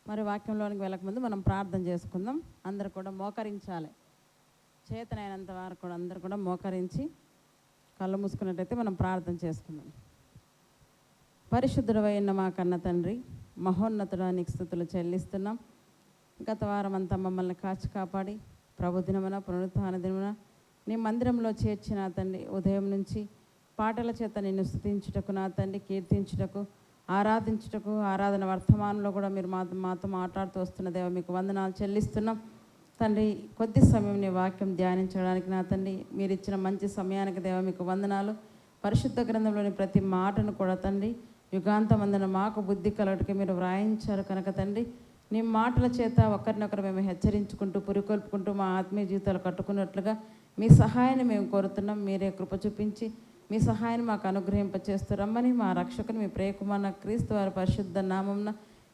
మరి వాక్యంలోనికి వెళ్ళకముందు మనం ప్రార్థన చేసుకుందాం. అందరు కూడా మోకరించాలి. చేతనైనంత వారు కూడా అందరు కూడా మోకరించి కళ్ళు మూసుకున్నట్టయితే మనం ప్రార్థన చేసుకుందాం. పరిశుద్ధుడవైన మా కన్న తండ్రి, మహోన్నతుడానికి స్తుతులు చెల్లిస్తున్నాం. గత వారం అంతా మమ్మల్ని కాచి కాపాడి ప్రభు దినమున పునరుత్థాన దినమున నీ మందిరంలో చేర్చిన తండ్రి, ఉదయం నుంచి పాటల చేత నిన్ను స్తుతించుటకు నా తండ్రి, కీర్తించుటకు, ఆరాధించుటకు, ఆరాధన వర్తమానంలో కూడా మీరు మాతో మాట్లాడుతూ వస్తున్న దేవ మీకు వందనాలు చెల్లిస్తున్నాం తండ్రి. కొద్ది సమయం నీ వాక్యం ధ్యానించడానికి నా తండ్రి మీరు ఇచ్చిన మంచి సమయానికి దేవ మీకు వందనాలు. పరిశుద్ధ గ్రంథంలోని ప్రతి మాటను కూడా తండ్రి యుగాంతమందున మాకు బుద్ధి కలగటకి మీరు వ్రాయించారు కనుక తండ్రి, నీ మాటల చేత ఒకరినొకరు మేము హెచ్చరించుకుంటూ పురికొల్పుకుంటూ మా ఆత్మీయ జీవితాలు కట్టుకున్నట్లుగా మీ సహాయాన్ని మేము కోరుతున్నాం. మీరే కృప చూపించి మీ సహాయాన్ని మాకు అనుగ్రహింపచేస్తూ రమ్మని మా రక్షకుని మీ ప్రియకుమార క్రీస్తు వారి పరిశుద్ధ నామంన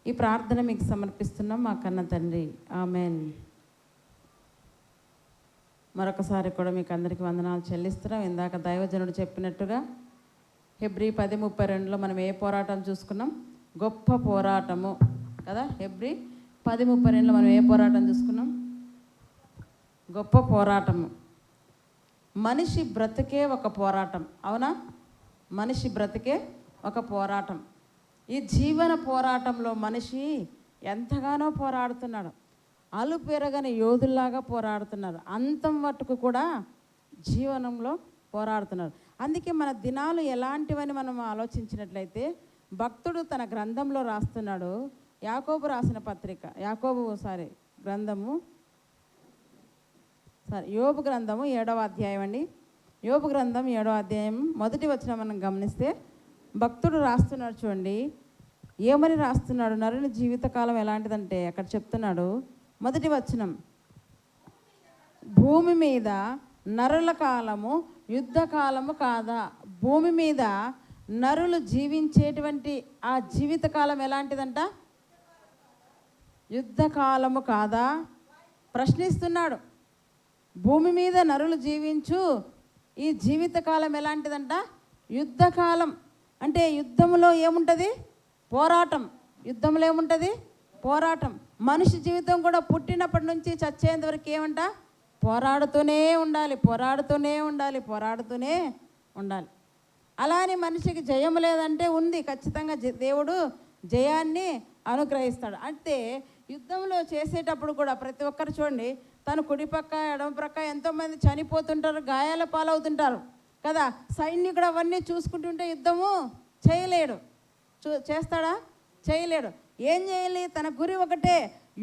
ఈ ప్రార్థన మీకు సమర్పిస్తున్నాం మా కన్న తండ్రి, ఆమెన్. మరొకసారి కూడా మీకు అందరికీ వందనాలు చెల్లిస్తున్నాం. ఇందాక దైవజనుడు చెప్పినట్టుగా హెబ్రీ 10:32లో మనం ఏ పోరాటం చూసుకున్నాం? గొప్ప పోరాటము కదా. హెబ్రీ 10:32లో మనం ఏ పోరాటం చూసుకున్నాం? గొప్ప పోరాటము. మనిషి బ్రతికే ఒక పోరాటం, అవునా? మనిషి బ్రతికే ఒక పోరాటం. ఈ జీవన పోరాటంలో మనిషి ఎంతగానో పోరాడుతున్నాడు. అలుపెరగని యోధుల్లాగా పోరాడుతున్నారు. అంతం మట్టుకు కూడా జీవనంలో పోరాడుతున్నారు. అందుకే మన దినాలు ఎలాంటివని మనం ఆలోచించినట్లయితే భక్తుడు తన గ్రంథంలో రాస్తున్నాడు. యాకోబు రాసిన పత్రిక, యోబు గ్రంథము 7వ అధ్యాయం అండి. యోబు గ్రంథం 7వ అధ్యాయం మొదటి వచనం మనం గమనిస్తే భక్తుడు రాస్తున్నాడు. చూడండి ఏమని రాస్తున్నాడు. నరుని జీవితకాలం ఎలాంటిదంటే అక్కడ చెప్తున్నాడు. మొదటి వచనం, భూమి మీద నరుల కాలము యుద్ధకాలము కాదా? భూమి మీద నరులు జీవించేటువంటి ఆ జీవితకాలం ఎలాంటిదంట? యుద్ధకాలము కాదా? ప్రశ్నిస్తున్నాడు. భూమి మీద నరులు జీవించు ఈ జీవితకాలం ఎలాంటిదంట? యుద్ధకాలం. అంటే యుద్ధంలో ఏముంటుంది? పోరాటం. యుద్ధంలో ఏముంటుంది? పోరాటం. మనిషి జీవితం కూడా పుట్టినప్పటి నుంచి చచ్చేంత వరకు ఏమంట? పోరాడుతూనే ఉండాలి, పోరాడుతూనే ఉండాలి, పోరాడుతూనే ఉండాలి. అలానే మనిషికి జయం లేదంటే ఉంది, ఖచ్చితంగా దేవుడు జయాన్ని అనుగ్రహిస్తాడు. అంటే యుద్ధంలో చేసేటప్పుడు కూడా ప్రతి ఒక్కరు చూడండి, తను కుడిపక్క ఎడమ ప్రక్క ఎంతోమంది చనిపోతుంటారు, గాయాల పాలవుతుంటారు కదా. సైనికుడు అవన్నీ చూసుకుంటుంటే యుద్ధము చేయలేడు. చేస్తాడా? చేయలేడు. ఏం చేయాలి? తన గురి ఒకటే,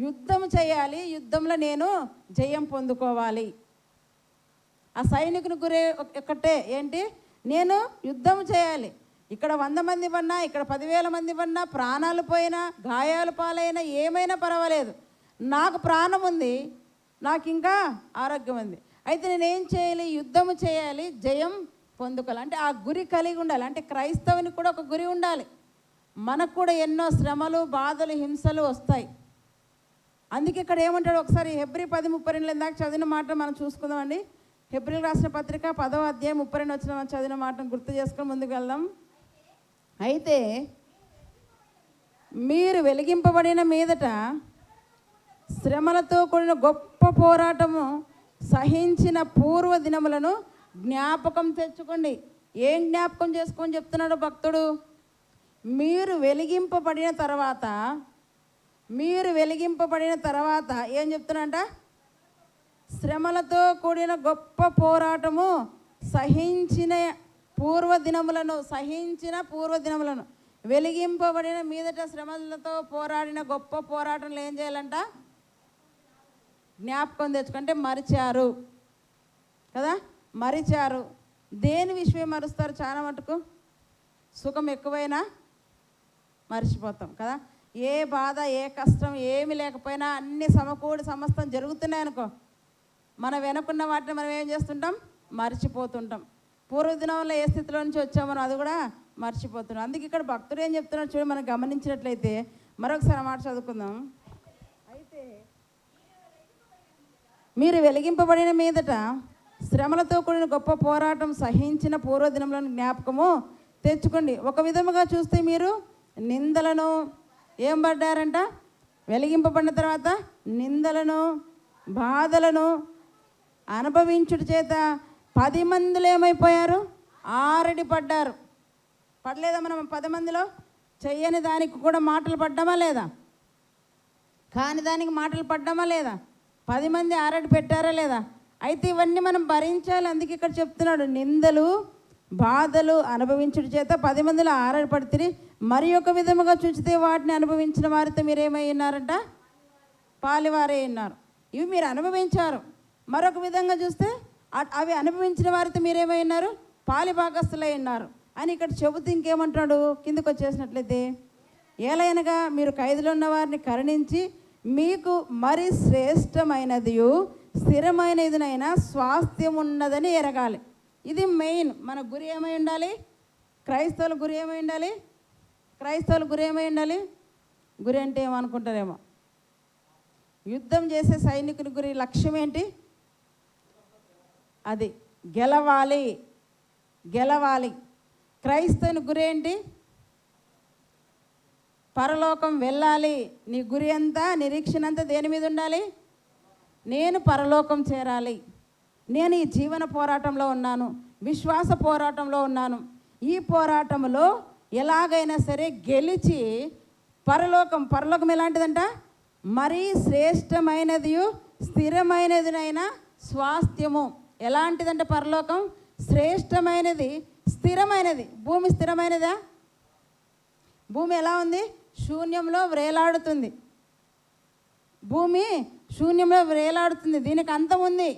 యుద్ధం చేయాలి, యుద్ధంలో నేను జయం పొందుకోవాలి. ఆ సైనికుని గురి ఒకటే, ఏంటి? నేను యుద్ధం చేయాలి. ఇక్కడ 100 మంది పడినా, ఇక్కడ 10,000 మంది పడినా, ప్రాణాలు పోయినా, గాయాలు పాలైనా ఏమైనా పర్వాలేదు, నాకు ప్రాణం ఉంది, నాకు ఇంకా ఆరోగ్యం ఉంది. అయితే నేనేం చేయాలి? యుద్ధము చేయాలి, జయం పొందుకోవాలి. అంటే ఆ గురి కలిగి ఉండాలి. అంటే క్రైస్తవునికి కూడా ఒక గురి ఉండాలి. మనకు కూడా ఎన్నో శ్రమలు, బాధలు, హింసలు వస్తాయి. అందుకే ఇక్కడ ఏమంటాడు ఒకసారి హెబ్రీ 10:32 ఇందాక చదివిన మాట మనం చూసుకుందామండి. హెబ్రీలు రాసిన పత్రిక 10వ అధ్యాయం 32 వచ్చిన చదివిన మాటను గుర్తు చేసుకొని ముందుకు వెళ్దాం. అయితే మీరు వెలిగింపబడిన మీదట శ్రమలతో కూడిన గొప్ప పోరాటము సహించిన పూర్వ దినములను జ్ఞాపకం తెచ్చుకోండి. ఏం జ్ఞాపకం చేసుకొని చెప్తున్నాడు భక్తుడు? మీరు వెలిగింపబడిన తర్వాత ఏం చెప్తున్నాడంట? శ్రమలతో కూడిన గొప్ప పోరాటము సహించిన పూర్వ దినములను వెలిగింపబడిన మీదట శ్రమలతో పోరాడిన గొప్ప పోరాటంలో ఏం చేయాలంట? జ్ఞాపకం తెచ్చుకుంటే మరిచారు కదా. మరిచారు. దేని విషయం మరుస్తారు? చాలా మటుకు సుఖం ఎక్కువైనా మర్చిపోతాం కదా. ఏ బాధ, ఏ కష్టం ఏమి లేకపోయినా అన్ని సమకూడి సమస్తం జరుగుతున్నాయి అనుకో, మన వెనుకున్న వాటిని మనం ఏం చేస్తుంటాం? మర్చిపోతుంటాం. పూర్వదినంలో ఏ స్థితిలో నుంచి వచ్చామో అది కూడా మర్చిపోతున్నాం. అందుకే ఇక్కడ భక్తుడు ఏం చెప్తున్నాడు చూడండి, మనం గమనించినట్లయితే మరొకసారి మాట చదువుకుందాం. అయితే మీరు వెలిగింపబడిన మీదట శ్రమలతో కూడిన గొప్ప పోరాటం సహించిన పూర్వదినములను జ్ఞాపకము తెచ్చుకోండి. ఒక విధముగా చూస్తే మీరు నిందలను ఏం పడ్డారంట? వెలిగింపబడిన తర్వాత నిందలను బాధలను అనుభవించుట చేత 10 మందిలో ఏమైపోయారు? ఆరడి పడ్డారు. పడలేదా? మనం 10 మందిలో చెయ్యని దానికి కూడా మాటలు పడ్డామా లేదా? కాని దానికి మాటలు పడ్డామా లేదా? 10 మంది ఆరడి పెట్టారా లేదా? అయితే ఇవన్నీ మనం భరించాలి. అందుకే ఇక్కడ చెప్తున్నాడు, నిందలు బాధలు అనుభవించుట చేత 10 మందిలో ఆరడి పడితే మరి ఒక విధముగా చూచితే వాటిని అనుభవించిన వారితో మీరేమై ఉన్నారంట? పాలివారే ఉన్నారు. ఇవి మీరు అనుభవించారు. మరొక విధంగా చూస్తే అవి అనుభవించిన వారితో మీరేమై ఉన్నారు? పాలి భాగస్థులై ఉన్నారు అని ఇక్కడ చెబుతూ ఇంకేమంటున్నాడు? కిందకు వచ్చేసినట్లయితే, ఏలైనగా మీరు ఖైదులో ఉన్న వారిని కరుణించి మీకు మరి శ్రేష్టమైనదియు స్థిరమైనదినైనా స్వాస్థ్యం ఉన్నదని ఎరగాలి. ఇది మెయిన్. మన గురి ఏమై ఉండాలి? క్రైస్తవుల గురి ఏమై ఉండాలి? క్రైస్తవుల గురి ఏమై ఉండాలి? గురి అంటే ఏమనుకుంటారేమో, యుద్ధం చేసే సైనికుని గురి లక్ష్యం ఏంటి? అది గెలవాలి, గెలవాలి. క్రైస్తవుని గురి ఏంటి? పరలోకం వెళ్ళాలి. నీ గురి అంతా, నిరీక్షణ అంతా దేని మీద ఉండాలి? నేను పరలోకం చేరాలి. నేను ఈ జీవన పోరాటంలో ఉన్నాను, విశ్వాస పోరాటంలో ఉన్నాను. ఈ పోరాటంలో ఎలాగైనా సరే గెలిచి పరలోకం ఎలాంటిదంట? మరీ శ్రేష్టమైనది స్థిరమైనదినైనా స్వాస్థ్యము. ఎలాంటిదంటే పరలోకం శ్రేష్టమైనది, స్థిరమైనది. భూమి స్థిరమైనదా? భూమి ఎలా ఉంది? శూన్యంలో వ్రేలాడుతుంది. భూమి శూన్యంలో వ్రేలాడుతుంది. దీనికి అంతం ఉంది.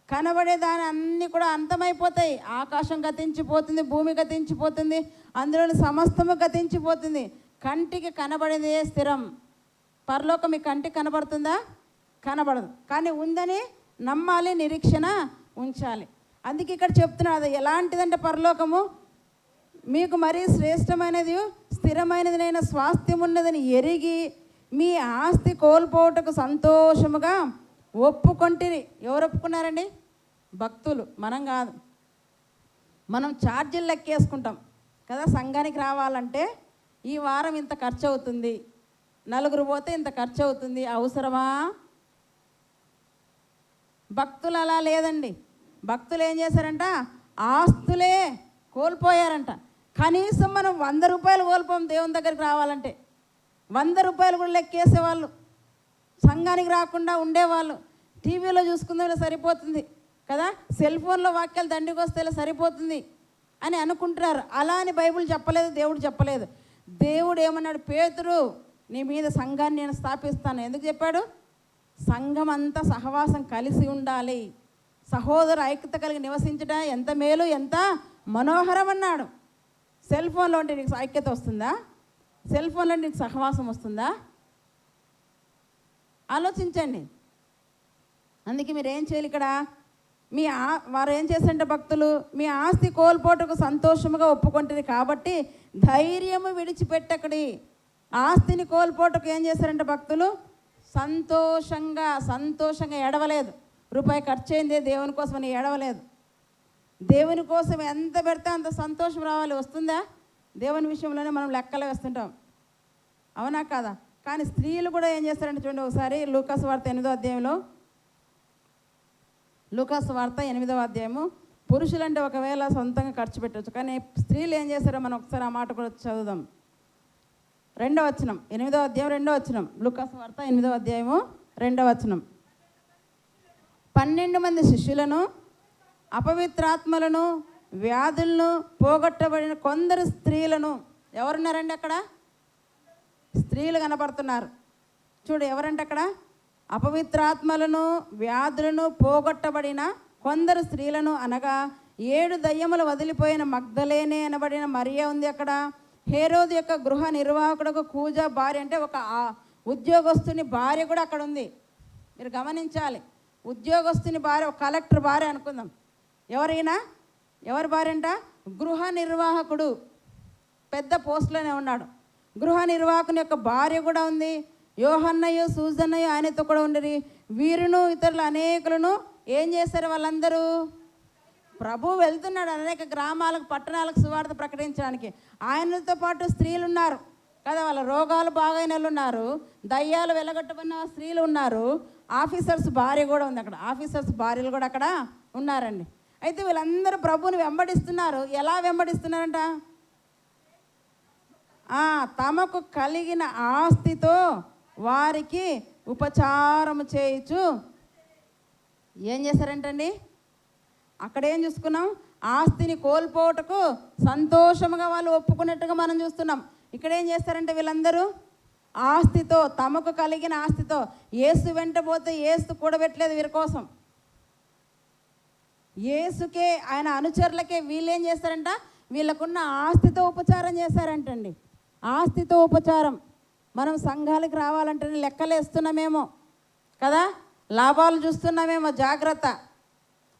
కనబడే దాని అన్నీ కూడా అంతమైపోతాయి. ఆకాశం గతించిపోతుంది, భూమి గతించిపోతుంది, అందులోని సమస్తము గతించిపోతుంది. కంటికి కనబడేదే స్థిరం. పరలోకం మీ కంటికి కనబడుతుందా? కనబడదు. కానీ ఉందని నమ్మాలి, నిరీక్షణ ఉంచాలి. అందుకే ఇక్కడ చెప్తున్నాడు, అది ఎలాంటిదంటే పరలోకము మీకు మరీ శ్రేష్టమైనది స్థిరమైనదినైన స్వాస్థ్యం ఉన్నదని ఎరిగి మీ ఆస్తి కోల్పోవటకు సంతోషముగా ఒప్పుకొంటిరి. ఎవరు ఒప్పుకున్నారండి? భక్తులు, మనం కాదు. మనం ఛార్జీలు లెక్కేసుకుంటాం కదా. సంఘానికి రావాలంటే ఈ వారం ఇంత ఖర్చు అవుతుంది, 4 పోతే ఇంత ఖర్చు అవుతుంది. అవసరమా? భక్తులు అలా లేదండి. భక్తులు ఏం చేశారంట? ఆస్తులే కోల్పోయారంట. కనీసం మనం 100 రూపాయలు కోల్పోం దేవుని దగ్గరికి రావాలంటే. 100 రూపాయలు కూడా లెక్కేసేవాళ్ళు. సంఘానికి రాకుండా ఉండేవాళ్ళు. టీవీలో చూసుకుందే సరిపోతుంది కదా, సెల్ ఫోన్లో వాక్యాలు దండికి వస్తే సరిపోతుంది అని అనుకుంటున్నారు. అలా అని బైబిల్ చెప్పలేదు, దేవుడు చెప్పలేదు. దేవుడు ఏమన్నాడు? పేతురు, నీ మీద సంఘాన్ని నేను స్థాపిస్తాను. ఎందుకు చెప్పాడు? సంఘం అంతా సహవాసం కలిసి ఉండాలి, సహోదర ఐక్యత కలిగి నివసించడం ఎంత మేలు, ఎంత మనోహరం అన్నాడు. సెల్ ఫోన్లో ఉంటే నీకు ఐక్యత వస్తుందా? సెల్ ఫోన్లో నీకు సహవాసం వస్తుందా? ఆలోచించండి. అందుకే మీరు ఏం చేయాలి ఇక్కడ? వారు ఏం చేశారంటే భక్తులు, మీ ఆస్తి కోల్పోటకు సంతోషముగా ఒప్పుకుంటుంది కాబట్టి ధైర్యము విడిచిపెట్టకడి. ఆస్తిని కోల్పోటకు ఏం చేశారంటే భక్తులు సంతోషంగా ఎడవలేదు. రూపాయి ఖర్చు అయిందే దేవుని కోసం అని ఎడవలేదు. దేవుని కోసం ఎంత పెడితే అంత సంతోషం రావాలి. వస్తుందా? దేవుని విషయంలోనే మనం లెక్కలు వేస్తుంటాం, అవునా కాదా? కానీ స్త్రీలు కూడా ఏం చేస్తారంటే చూడండి ఒకసారి లూకాసు వార్త 8వ అధ్యాయంలో. లూకాసు వార్త 8వ అధ్యాయము. పురుషులంటే ఒకవేళ సొంతంగా ఖర్చు పెట్టవచ్చు, కానీ స్త్రీలు ఏం చేస్తారో మనం ఒకసారి ఆ మాట కూడా చదువుదాం. 2వ వచనం, 8వ అధ్యాయం 2వ వచనం. లూకాసు వార్త 8వ అధ్యాయము 2వ వచనం. 12 మంది శిష్యులను, అపవిత్రాత్మలను, వ్యాధులను పోగొట్టబడిన కొందరు స్త్రీలను. ఎవరున్నారండి అక్కడ? స్త్రీలు కనబడుతున్నారు. చూడు ఎవరంటే అక్కడ? అపవిత్రాత్మలను, వ్యాధులను పోగొట్టబడిన కొందరు స్త్రీలను, అనగా 7 దయ్యములు వదిలిపోయిన మగ్దలేనే అనబడిన మరియ ఉంది అక్కడ. హేరోదు యొక్క గృహ నిర్వాహకుడు కూజా భార్య, అంటే ఒక ఉద్యోగస్తుని భార్య కూడా అక్కడ ఉంది. మీరు గమనించాలి. ఉద్యోగస్తుని భార్య, ఒక కలెక్టర్ భార్య అనుకుందాం. ఎవరి భార్య అంట? గృహ నిర్వాహకుడు, పెద్ద పోస్టులోనే ఉన్నాడు. గృహ నిర్వాహకుని యొక్క భార్య కూడా ఉంది. యోహన్నయ్య, సూజన్నయ్య ఆయనతో కూడా ఉండరు. వీరును ఇతరులు అనేకులను ఏం చేశారు? వాళ్ళందరూ ప్రభు వెళ్తున్నాడు అనేక గ్రామాలకు, పట్టణాలకు సువార్త ప్రకటించడానికి. ఆయనతో పాటు స్త్రీలు ఉన్నారు. కదా, వాళ్ళ రోగాలు బాగైన వాళ్ళు ఉన్నారు, దయ్యాలు వెలగొట్టబడిన స్త్రీలు ఉన్నారు, ఆఫీసర్స్ భార్య కూడా ఉంది అక్కడ, ఆఫీసర్స్ భార్యలు కూడా అక్కడ ఉన్నారండి. అయితే వీళ్ళందరూ ప్రభువుని వెంబడిస్తున్నారు. ఎలా వెంబడిస్తున్నారంట? తమకు కలిగిన ఆస్తితో వారికి ఉపచారం చేయుచు ఏం చేశారంటండి? అక్కడ ఏం చూసుకున్నాం? ఆస్తిని కోల్పోవటకు సంతోషముగా వాళ్ళు ఒప్పుకున్నట్టుగా మనం చూస్తున్నాం. ఇక్కడ ఏం చేస్తారంటే వీళ్ళందరూ ఆస్తితో, తమకు కలిగిన ఆస్తితో, యేసు వెంట పోతే యేసు కూడబెట్టలేదు వీరి కోసం, యేసుకే ఆయన అనుచరులకే వీళ్ళు ఏం చేస్తారంట? వీళ్ళకున్న ఆస్తితో ఉపచారం చేశారంటండి. ఆస్తితో ఉపచారం. మనం సంఘాలకు రావాలంటే లెక్కలేస్తున్నామేమో కదా, లాభాలు చూస్తున్నామేమో, జాగ్రత్త.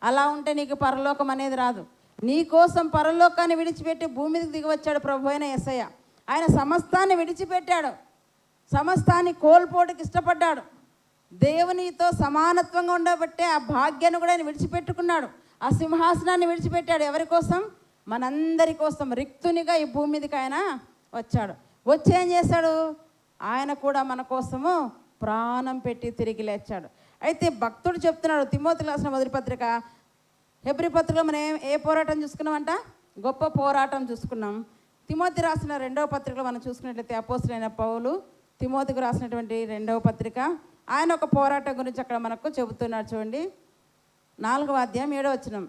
అలా ఉంటే నీకు పరలోకం అనేది రాదు. నీ కోసం పరలోకాన్ని విడిచిపెట్టి భూమి మీదకి దిగి వచ్చాడు ప్రభు అయిన యేసయ్య. ఆయన సమస్తాన్ని విడిచిపెట్టాడు, సమస్తాన్ని కోల్పోటుకి ఇష్టపడ్డాడు. దేవునితో సమానత్వంగా ఉండబట్టే ఆ భాగ్యాన్ని కూడా ఆయన విడిచిపెట్టుకున్నాడు. ఆ సింహాసనాన్ని విడిచిపెట్టాడు. ఎవరి కోసం? మనందరి కోసం. రిక్తునిగా ఈ భూమి మీదకి ఆయన వచ్చాడు. వచ్చి ఏం చేశాడు? ఆయన కూడా మన కోసము ప్రాణం పెట్టి తిరిగి లేచాడు. అయితే భక్తుడు చెప్తున్నాడు, తిమోతికి రాసిన మొదటి పత్రిక, హెబ్రీ పత్రికలో మనం ఏ పోరాటం చూసుకున్నామంట? గొప్ప పోరాటం చూసుకున్నాం. తిమోతి రాసిన 2వ పత్రికలో మనం చూసుకున్నట్లయితే అపోస్తలుడైన పౌలు తిమోతికి రాసినటువంటి 2వ పత్రిక, ఆయన ఒక పోరాటం గురించి అక్కడ మనకు చెబుతున్నాడు. చూడండి, 4వ అధ్యాయం 7వ వచనం.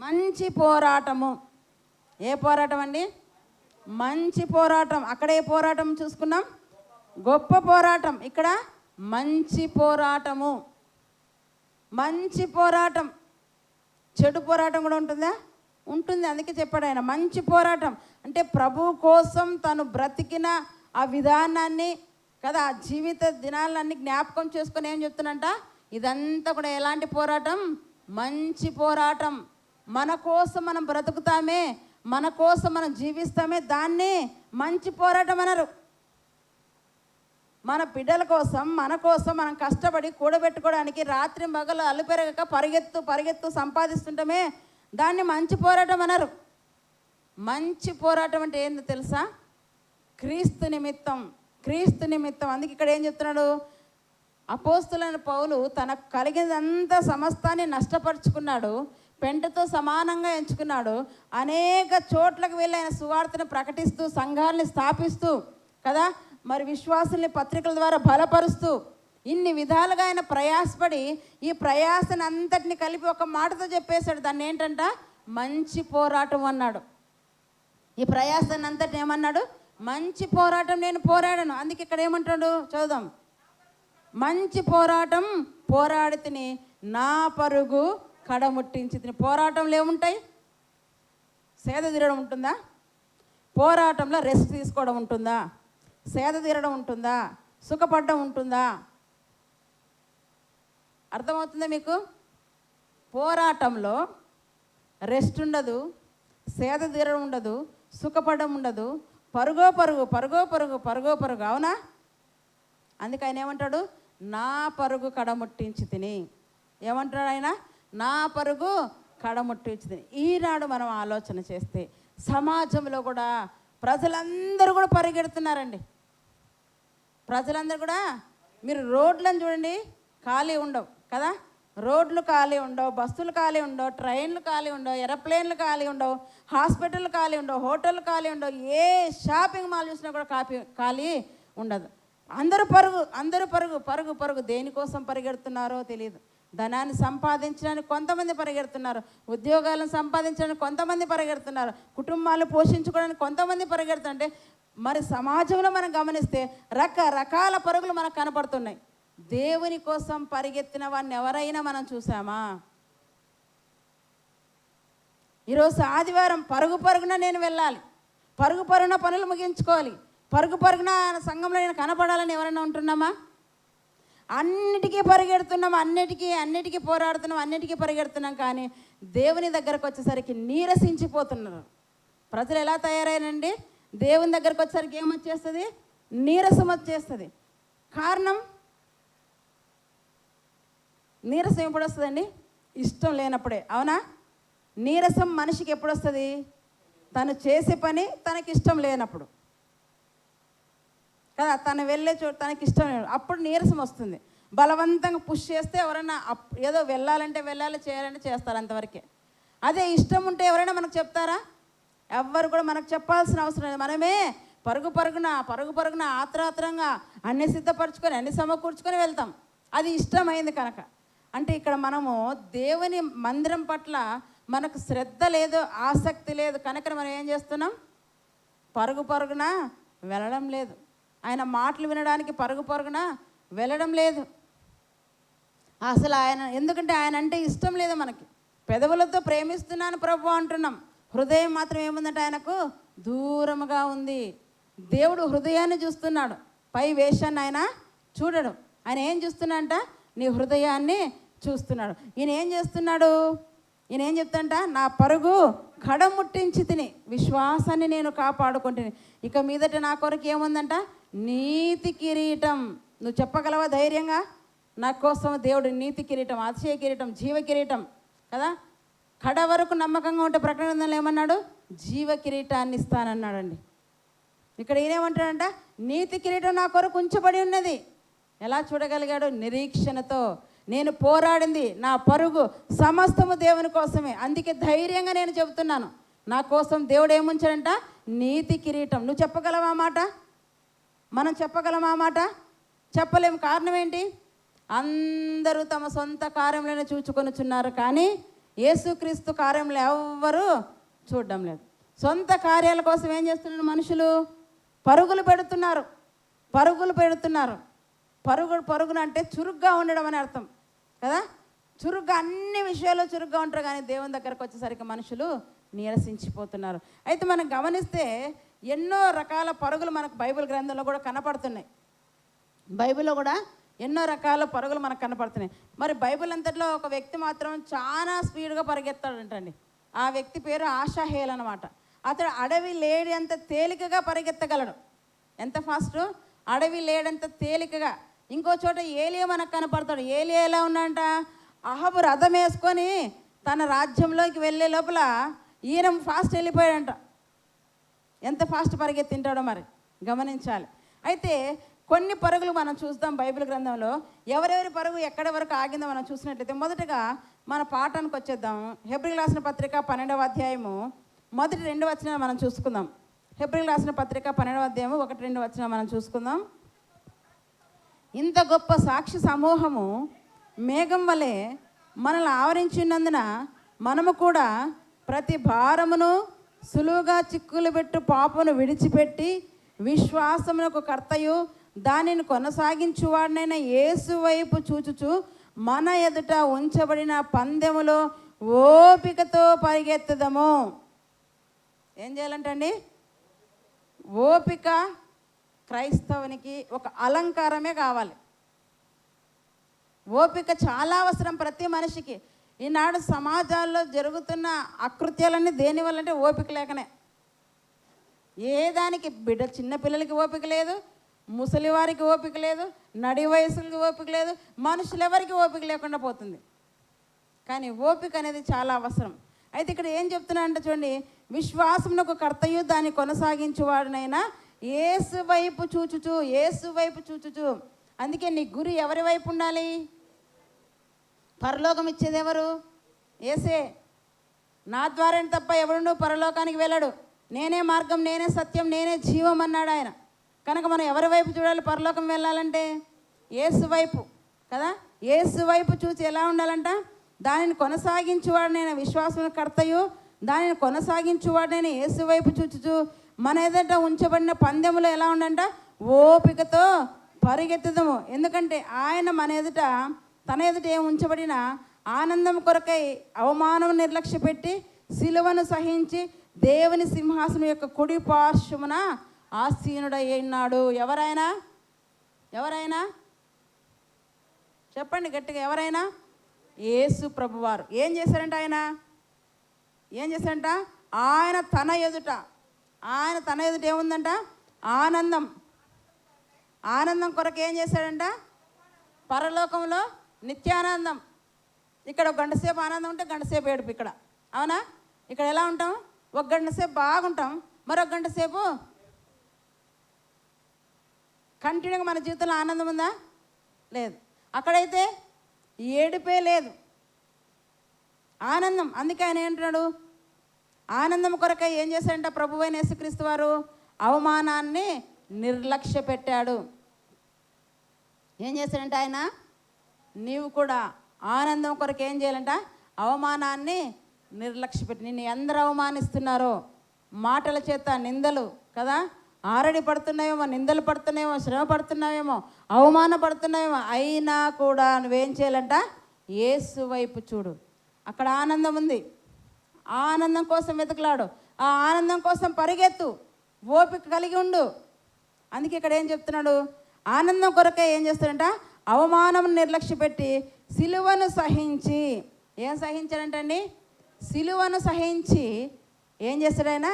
మంచి పోరాటము. ఏ పోరాటం అండి? మంచి పోరాటం. అక్కడ ఏ పోరాటం చూసుకున్నాం? గొప్ప పోరాటం. ఇక్కడ మంచి పోరాటము. మంచి పోరాటం. చెడు పోరాటం కూడా ఉంటుందా? ఉంటుంది. అందుకే చెప్పాడు ఆయన మంచి పోరాటం. అంటే ప్రభు కోసం తను బ్రతికిన ఆ విధానాన్ని కదా, ఆ జీవిత దినాలన్నీ జ్ఞాపకం చేసుకొని ఏం చెప్తున్నంట, ఇదంతా కూడా ఎలాంటి పోరాటం? మంచి పోరాటం. మన కోసం మనం బ్రతుకుతామే, మన కోసం మనం జీవిస్తామే, దాన్ని మంచి పోరాటం అన్నారు. మన బిడ్డల కోసం, మన కోసం మనం కష్టపడి కూడబెట్టుకోవడానికి రాత్రి పగలు అలుపెరగక పరిగెత్తు సంపాదిస్తుంటామే, దాన్ని మంచి పోరాటం అన్నారు. మంచి పోరాటం అంటే ఏందో తెలుసా? క్రీస్తు నిమిత్తం. క్రీస్తు నిమిత్తం. అందుకే ఇక్కడ ఏం చెప్తున్నాడు? అపోస్తులైన పౌలు తనకు కలిగినంత సమస్తాన్ని నష్టపరుచుకున్నాడు, పెంటతో సమానంగా ఎంచుకున్నాడు. అనేక చోట్లకు వెళ్ళి ఆయన సువార్తను ప్రకటిస్తూ, సంఘాలని స్థాపిస్తూ కదా, మరి విశ్వాసుల్ని పత్రికల ద్వారా బలపరుస్తూ, ఇన్ని విధాలుగా ఆయన ప్రయాసపడి ఈ ప్రయాసను అంతటిని కలిపి ఒక మాటతో చెప్పేశాడు. దాన్ని ఏంటంట? మంచి పోరాటం అన్నాడు. ఈ ప్రయాసాన్ని అంతటిని ఏమన్నాడు? మంచి పోరాటం నేను పోరాడాను. అందుకే ఇక్కడ ఏమంటాడు? చదువుదాం. మంచి పోరాటం పోరాడి తిని నా పరుగు కడముట్టించి తిని. పోరాటంలో ఏముంటాయి? సేద తీరడం ఉంటుందా? పోరాటంలో రెస్ట్ తీసుకోవడం ఉంటుందా? సేద తీరడం ఉంటుందా? సుఖపడడం ఉంటుందా? అర్థమవుతుందా మీకు? పోరాటంలో రెస్ట్ ఉండదు, సేద తీరడం ఉండదు, సుఖపడడం ఉండదు, పరుగో పరుగు. అవునా? అందుకే ఆయన ఏమంటాడు? నా పరుగు కడముట్టించి తిని. ఏమంటాడు ఆయన? నా పరుగు కడముట్టించి తిని. ఈనాడు మనం ఆలోచన చేస్తే సమాజంలో కూడా ప్రజలందరూ కూడా పరిగెడుతున్నారండి. ప్రజలందరూ కూడా, మీరు రోడ్లను చూడండి, ఖాళీ ఉండవు కదా. రోడ్లు ఖాళీ ఉండవు, బస్సులు ఖాళీ ఉండవు, ట్రైన్లు ఖాళీ ఉండవు, ఏరోప్లేన్లు ఖాళీ ఉండవు, హాస్పిటల్ ఖాళీ ఉండవు, హోటళ్ళు ఖాళీ ఉండవు, ఏ షాపింగ్ మాల్ చూసినా కూడా ఖాళీ ఉండదు. అందరూ పరుగు. దేనికోసం పరిగెడుతున్నారో తెలియదు. ధనాన్ని సంపాదించడానికి కొంతమంది పరిగెడుతున్నారు, ఉద్యోగాలను సంపాదించడానికి కొంతమంది పరిగెడుతున్నారు, కుటుంబాలు పోషించుకోవడానికి కొంతమంది పరిగెడుతుంటే, మరి సమాజంలో మనం గమనిస్తే రకరకాల పరుగులు మనకు కనపడుతున్నాయి. దేవుని కోసం పరిగెత్తిన వాడిని ఎవరైనా మనం చూసామా? ఈరోజు ఆదివారం పరుగున నేను వెళ్ళాలి, పరుగున పనులు ముగించుకోవాలి, పరుగున సంఘంలో నేను కనపడాలని ఎవరైనా ఉంటున్నామా? అన్నిటికీ పరిగెడుతున్నాం, అన్నిటికీ పోరాడుతున్నాం, అన్నిటికీ పరిగెడుతున్నాం. కానీ దేవుని దగ్గరకు వచ్చేసరికి నీరసించిపోతున్నారు. ప్రజలు ఎలా తయారైనండి? దేవుని దగ్గరకు వచ్చేసరికి ఏమొచ్చేస్తుంది? నీరసం వచ్చేస్తుంది. కారణం, నీరసం ఎప్పుడు వస్తుందండి? ఇష్టం లేనప్పుడే. అవునా? నీరసం మనిషికి ఎప్పుడు వస్తుంది? తను చేసే పని తనకిష్టం లేనప్పుడు కదా, తను వెళ్ళే చోటు తనకిష్టం లేనప్పుడు అప్పుడు నీరసం వస్తుంది. బలవంతంగా పుష్ చేస్తే ఎవరైనా ఏదో వెళ్ళాలంటే వెళ్ళాలి, చేయాలంటే చేస్తారు, అంతవరకే. అదే ఇష్టం ఉంటే ఎవరైనా మనకు చెప్తారా? ఎవ్వరు కూడా మనకు చెప్పాల్సిన అవసరం లేదు. మనమే పరుగు పరుగున ఆత్రాత్రంగా అన్ని సిద్ధపరచుకొని అన్ని సమకూర్చుకొని వెళ్తాం, అది ఇష్టమైంది కనుక. అంటే ఇక్కడ మనము దేవుని మందిరం పట్ల మనకు శ్రద్ధ లేదు, ఆసక్తి లేదు కనుక మనం ఏం చేస్తున్నాం? పరుగున వెళ్ళడం లేదు. ఆయన మాటలు వినడానికి పరుగున వెళ్ళడం లేదు అసలు. ఆయన ఎందుకంటే ఆయన అంటే ఇష్టం లేదు మనకి. పెదవులతో ప్రేమిస్తున్నాను ప్రభు అంటున్నాం, హృదయం మాత్రం ఏముందంటే ఆయనకు దూరముగా ఉంది. దేవుడు హృదయాన్ని చూస్తున్నాడు, పై వేషాన్ని ఆయన చూడడు. ఆయన ఏం చూస్తున్నాడంట? నీ హృదయాన్ని చూస్తున్నాడు. ఈయన ఏం చేస్తున్నాడు? ఈయన ఏం చెప్తాడంట? నా పరుగు కడముట్టించి తిని విశ్వాసాన్ని నేను కాపాడుకుంటుని, ఇక మీదట నా కొరకు ఏముందంట? నీతి కిరీటం. నువ్వు చెప్పగలవా ధైర్యంగా? నా కోసం దేవుడు నీతి కిరీటం, అతిశయ కిరీటం, జీవ కిరీటం కదా. కడ వరకు నమ్మకంగా ఉంటే ప్రకటనలో ఏమన్నాడు? జీవ కిరీటాన్ని ఇస్తానన్నాడండి. ఇక్కడ ఈయనేమంటాడంట? నీతి కిరీటం నా కొరకు ఉంచబడి ఉన్నది. ఎలా చూడగలిగాడు? నిరీక్షణతో. నేను పోరాడింది, నా పరుగు సమస్తము దేవుని కోసమే. అందుకే ధైర్యంగా నేను చెబుతున్నాను, నా కోసం దేవుడు ఏముంచాడంట? నీతి కిరీటం. నువ్వు చెప్పగలవా మాట? మనం చెప్పగలమా మాట? చెప్పలేము. కారణం ఏంటి? అందరూ తమ సొంత కార్యంలోనే చూచుకొనుచున్నారు, కానీ యేసుక్రీస్తు కార్యంలో ఎవ్వరూ చూడడం లేదు. సొంత కార్యాల కోసం ఏం చేస్తున్నారు మనుషులు? పరుగులు పెడుతున్నారు. పరుగున అంటే చురుగ్గా ఉండడం అని అర్థం కదా. చురుగ్గా అన్ని విషయాల్లో చురుగ్గా ఉంటారు, కానీ దేవుని దగ్గరకు వచ్చేసరికి మనుషులు నీరసించిపోతున్నారు. అయితే మనం గమనిస్తే ఎన్నో రకాల పరుగులు మనకు బైబిల్ గ్రంథంలో కూడా కనపడుతున్నాయి. బైబిల్లో కూడా ఎన్నో రకాల పరుగులు మనకు కనపడుతున్నాయి. మరి బైబిల్ అంతట్లో ఒక వ్యక్తి మాత్రం చాలా స్పీడ్గా పరిగెత్తాడంటండి. ఆ వ్యక్తి పేరు ఆషాహేల్ అనమాట. అతడు అడవి లేడి అంత తేలికగా పరిగెత్తగలడు. ఎంత ఫాస్ట్? అడవి లేడంత తేలికగా. ఇంకో చోట ఏలియా మనకు కనపడతాడు. ఏలియా ఎలా ఉన్నాడంట? అహబు రథం వేసుకొని తన రాజ్యంలోకి వెళ్ళే లోపల ఈయన ఫాస్ట్ వెళ్ళిపోయాడంట. ఎంత ఫాస్ట్ పరిగెత్తింటాడో మరి గమనించాలి. అయితే కొన్ని పరుగులు మనం చూస్తాం బైబిల్ గ్రంథంలో. ఎవరెవరి పరుగు ఎక్కడి వరకు ఆగిందో మనం చూసినట్లయితే మొదటగా మన పాఠానికి వచ్చేద్దాం. హెబ్రీయులకు రాసిన పత్రిక 12వ అధ్యాయము మొదటి 2 వచనాలు మనం చూసుకుందాం. హెబ్రీయులకు రాసిన పత్రిక 12వ అధ్యాయము 1-2 వచనాలు మనం చూసుకుందాం. ఇంత గొప్ప సాక్షి సమూహము మేఘం వలె మనల్ని ఆవరించినందున మనము కూడా ప్రతి భారమును సులువుగా చిక్కులు పెట్టు పాపను విడిచిపెట్టి విశ్వాసమునకు కర్తయు దానిని కొనసాగించువాడినైన యేసు వైపు చూచుచు మన ఎదుట ఉంచబడిన పందెములో ఓపికతో పరిగెత్తుదము. ఏం చేయాలంటండి? ఓపిక క్రైస్తవునికి ఒక అలంకారమే కావాలి. ఓపిక చాలా అవసరం ప్రతి మనిషికి. ఈనాడు సమాజాల్లో జరుగుతున్న అకృత్యాలన్నీ దేనివల్ల అంటే ఓపిక లేకనే. ఏ దానికి చిన్నపిల్లలకి ఓపిక లేదు, ముసలివారికి ఓపిక లేదు, నడి వయసులకి ఓపిక లేదు, మనుషులు ఎవరికి ఓపిక లేకుండా పోతుంది. కానీ ఓపిక అనేది చాలా అవసరం. అయితే ఇక్కడ ఏం చెప్తున్నా అంటే చూడండి, విశ్వాసమునకు కర్తయు దాన్ని కొనసాగించువాడునైనా యేసు వైపు చూచుచు. అందుకే నీ గురి ఎవరి వైపు ఉండాలి? పరలోకం ఇచ్చేది ఎవరు? యేసే. నా ద్వారానే తప్ప ఎవడు పరలోకానికి వెళ్ళడు, నేనే మార్గం, నేనే సత్యం, నేనే జీవం అన్నాడు ఆయన. కనుక మనం ఎవరి వైపు చూడాలి? పరలోకం వెళ్ళాలంటే యేసు వైపు కదా. యేసు వైపు చూసి ఎలా ఉండాలంట? దానిని కొనసాగించువాడు నేను విశ్వాసం కర్తయు దానిని కొనసాగించువాడు నేను యేసు వైపు చూచుచు మన ఎదుట ఉంచబడిన పందెములో ఎలా ఉండంట? ఓపికతో పరిగెత్తుదము. ఎందుకంటే ఆయన మన ఎదుట తన ఎదుట ఏం ఉంచబడిన ఆనందం కొరకై అవమానం నిర్లక్ష్య పెట్టి సిలువను సహించి దేవుని సింహాసనం యొక్క కుడి పార్శ్వమున ఆసీనుడై ఉన్నాడు. ఎవరైనా చెప్పండి గట్టిగా. ఎవరైనా? యేసు ప్రభువారు. ఏం చేశారంట? ఆయన తన ఎదుట ఏముందంట? ఆనందం కొరకు ఏం చేశాడంట? పరలోకంలో నిత్యానందం. ఇక్కడ ఒక గంటసేపు ఆనందం ఉంటే గంటసేపు ఏడుపు ఇక్కడ. అవునా? ఇక్కడ ఎలా ఉంటాం? ఒక గంట సేపు బాగుంటాం, మరొక గంట సేపు కంటిన్యూగా మన జీవితంలో ఆనందం ఉందా? లేదు. అక్కడైతే ఏడుపే లేదు, ఆనందం. అందుకే ఆయన ఏంటున్నాడు, ఆనందం కొరకై ఏం చేశాడంట ప్రభువైన యేసుక్రీస్తు వారు? అవమానాన్ని నిర్లక్ష్య పెట్టాడు. ఏం చేశాడంట ఆయన? నీవు కూడా ఆనందం కొరకు ఏం చేయాలంట? అవమానాన్ని నిర్లక్ష్య పెట్టి. నిన్ను ఎందరు అవమానిస్తున్నారో, మాటల చేత నిందలు కదా, ఆరడి పడుతున్నావేమో, నిందలు పడుతున్నాయేమో, శ్రమ పడుతున్నావేమో, అవమాన పడుతున్నావేమో, అయినా కూడా నువ్వేం చేయాలంట? యేసు వైపు చూడు, అక్కడ ఆనందం ఉంది. ఆ ఆనందం కోసం వెతుకులాడు, ఆ ఆనందం కోసం పరిగెత్తు, ఓపిక కలిగి ఉండు. అందుకే ఇక్కడ ఏం చెప్తున్నాడు? ఆనందం కొరకే ఏం చేస్తాడంట? అవమానం నిర్లక్ష్య పెట్టి సిలువను సహించి. ఏం సహించాడంటండి? సిలువను సహించి ఏం చేస్తాడైనా?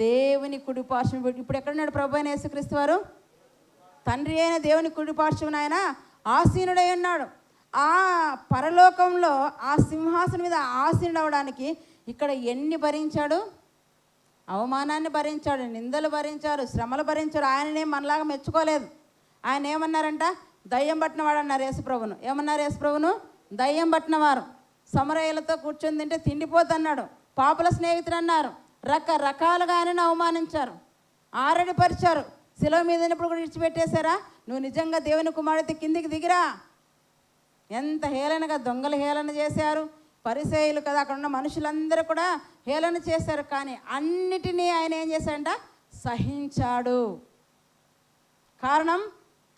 దేవుని కుడిపార్శ్వం. ఇప్పుడు ఎక్కడున్నాడు ప్రభు అయిన యేసుక్రీస్తు వారు? తండ్రి అయిన దేవుని కుడిపార్శ్వం ఆయన ఆసీనుడై ఉన్నాడు. ఆ పరలోకంలో ఆ సింహాసనం మీద ఆసీనుడు అవడానికి ఇక్కడ ఎన్ని భరించాడు? అవమానాన్ని భరించాడు, నిందలు భరించాడు, శ్రమలు భరించాడు. ఆయననే మనలాగా మెచ్చుకోలేదు. ఆయన ఏమన్నారంట? దయ్యం పట్టినవాడు అన్నారు యేసుప్రభును. ఏమన్నారు యేసుప్రభును? దయ్యం పట్టినవారు. సమరయ్యలతో కూర్చొని తింటే తిండిపోతన్నాడు, పాపుల స్నేహితుడు అన్నారు. రకరకాలుగా ఆయనను అవమానించారు, ఆరడిపరిచారు. శిలువ మీద ఉన్నప్పుడు కూడా విడిచిపెట్టేశారా? నువ్వు నిజంగా దేవుని కుమారుడితే కిందికి దిగిరా. ఎంత హేళనగా దొంగలు హేళన చేశారు, పరిసయ్యులు కదా, అక్కడ ఉన్న మనుషులందరూ కూడా హేళన చేశారు. కానీ అన్నిటినీ ఆయన ఏం చేశాడంట? సహించాడు. కారణం,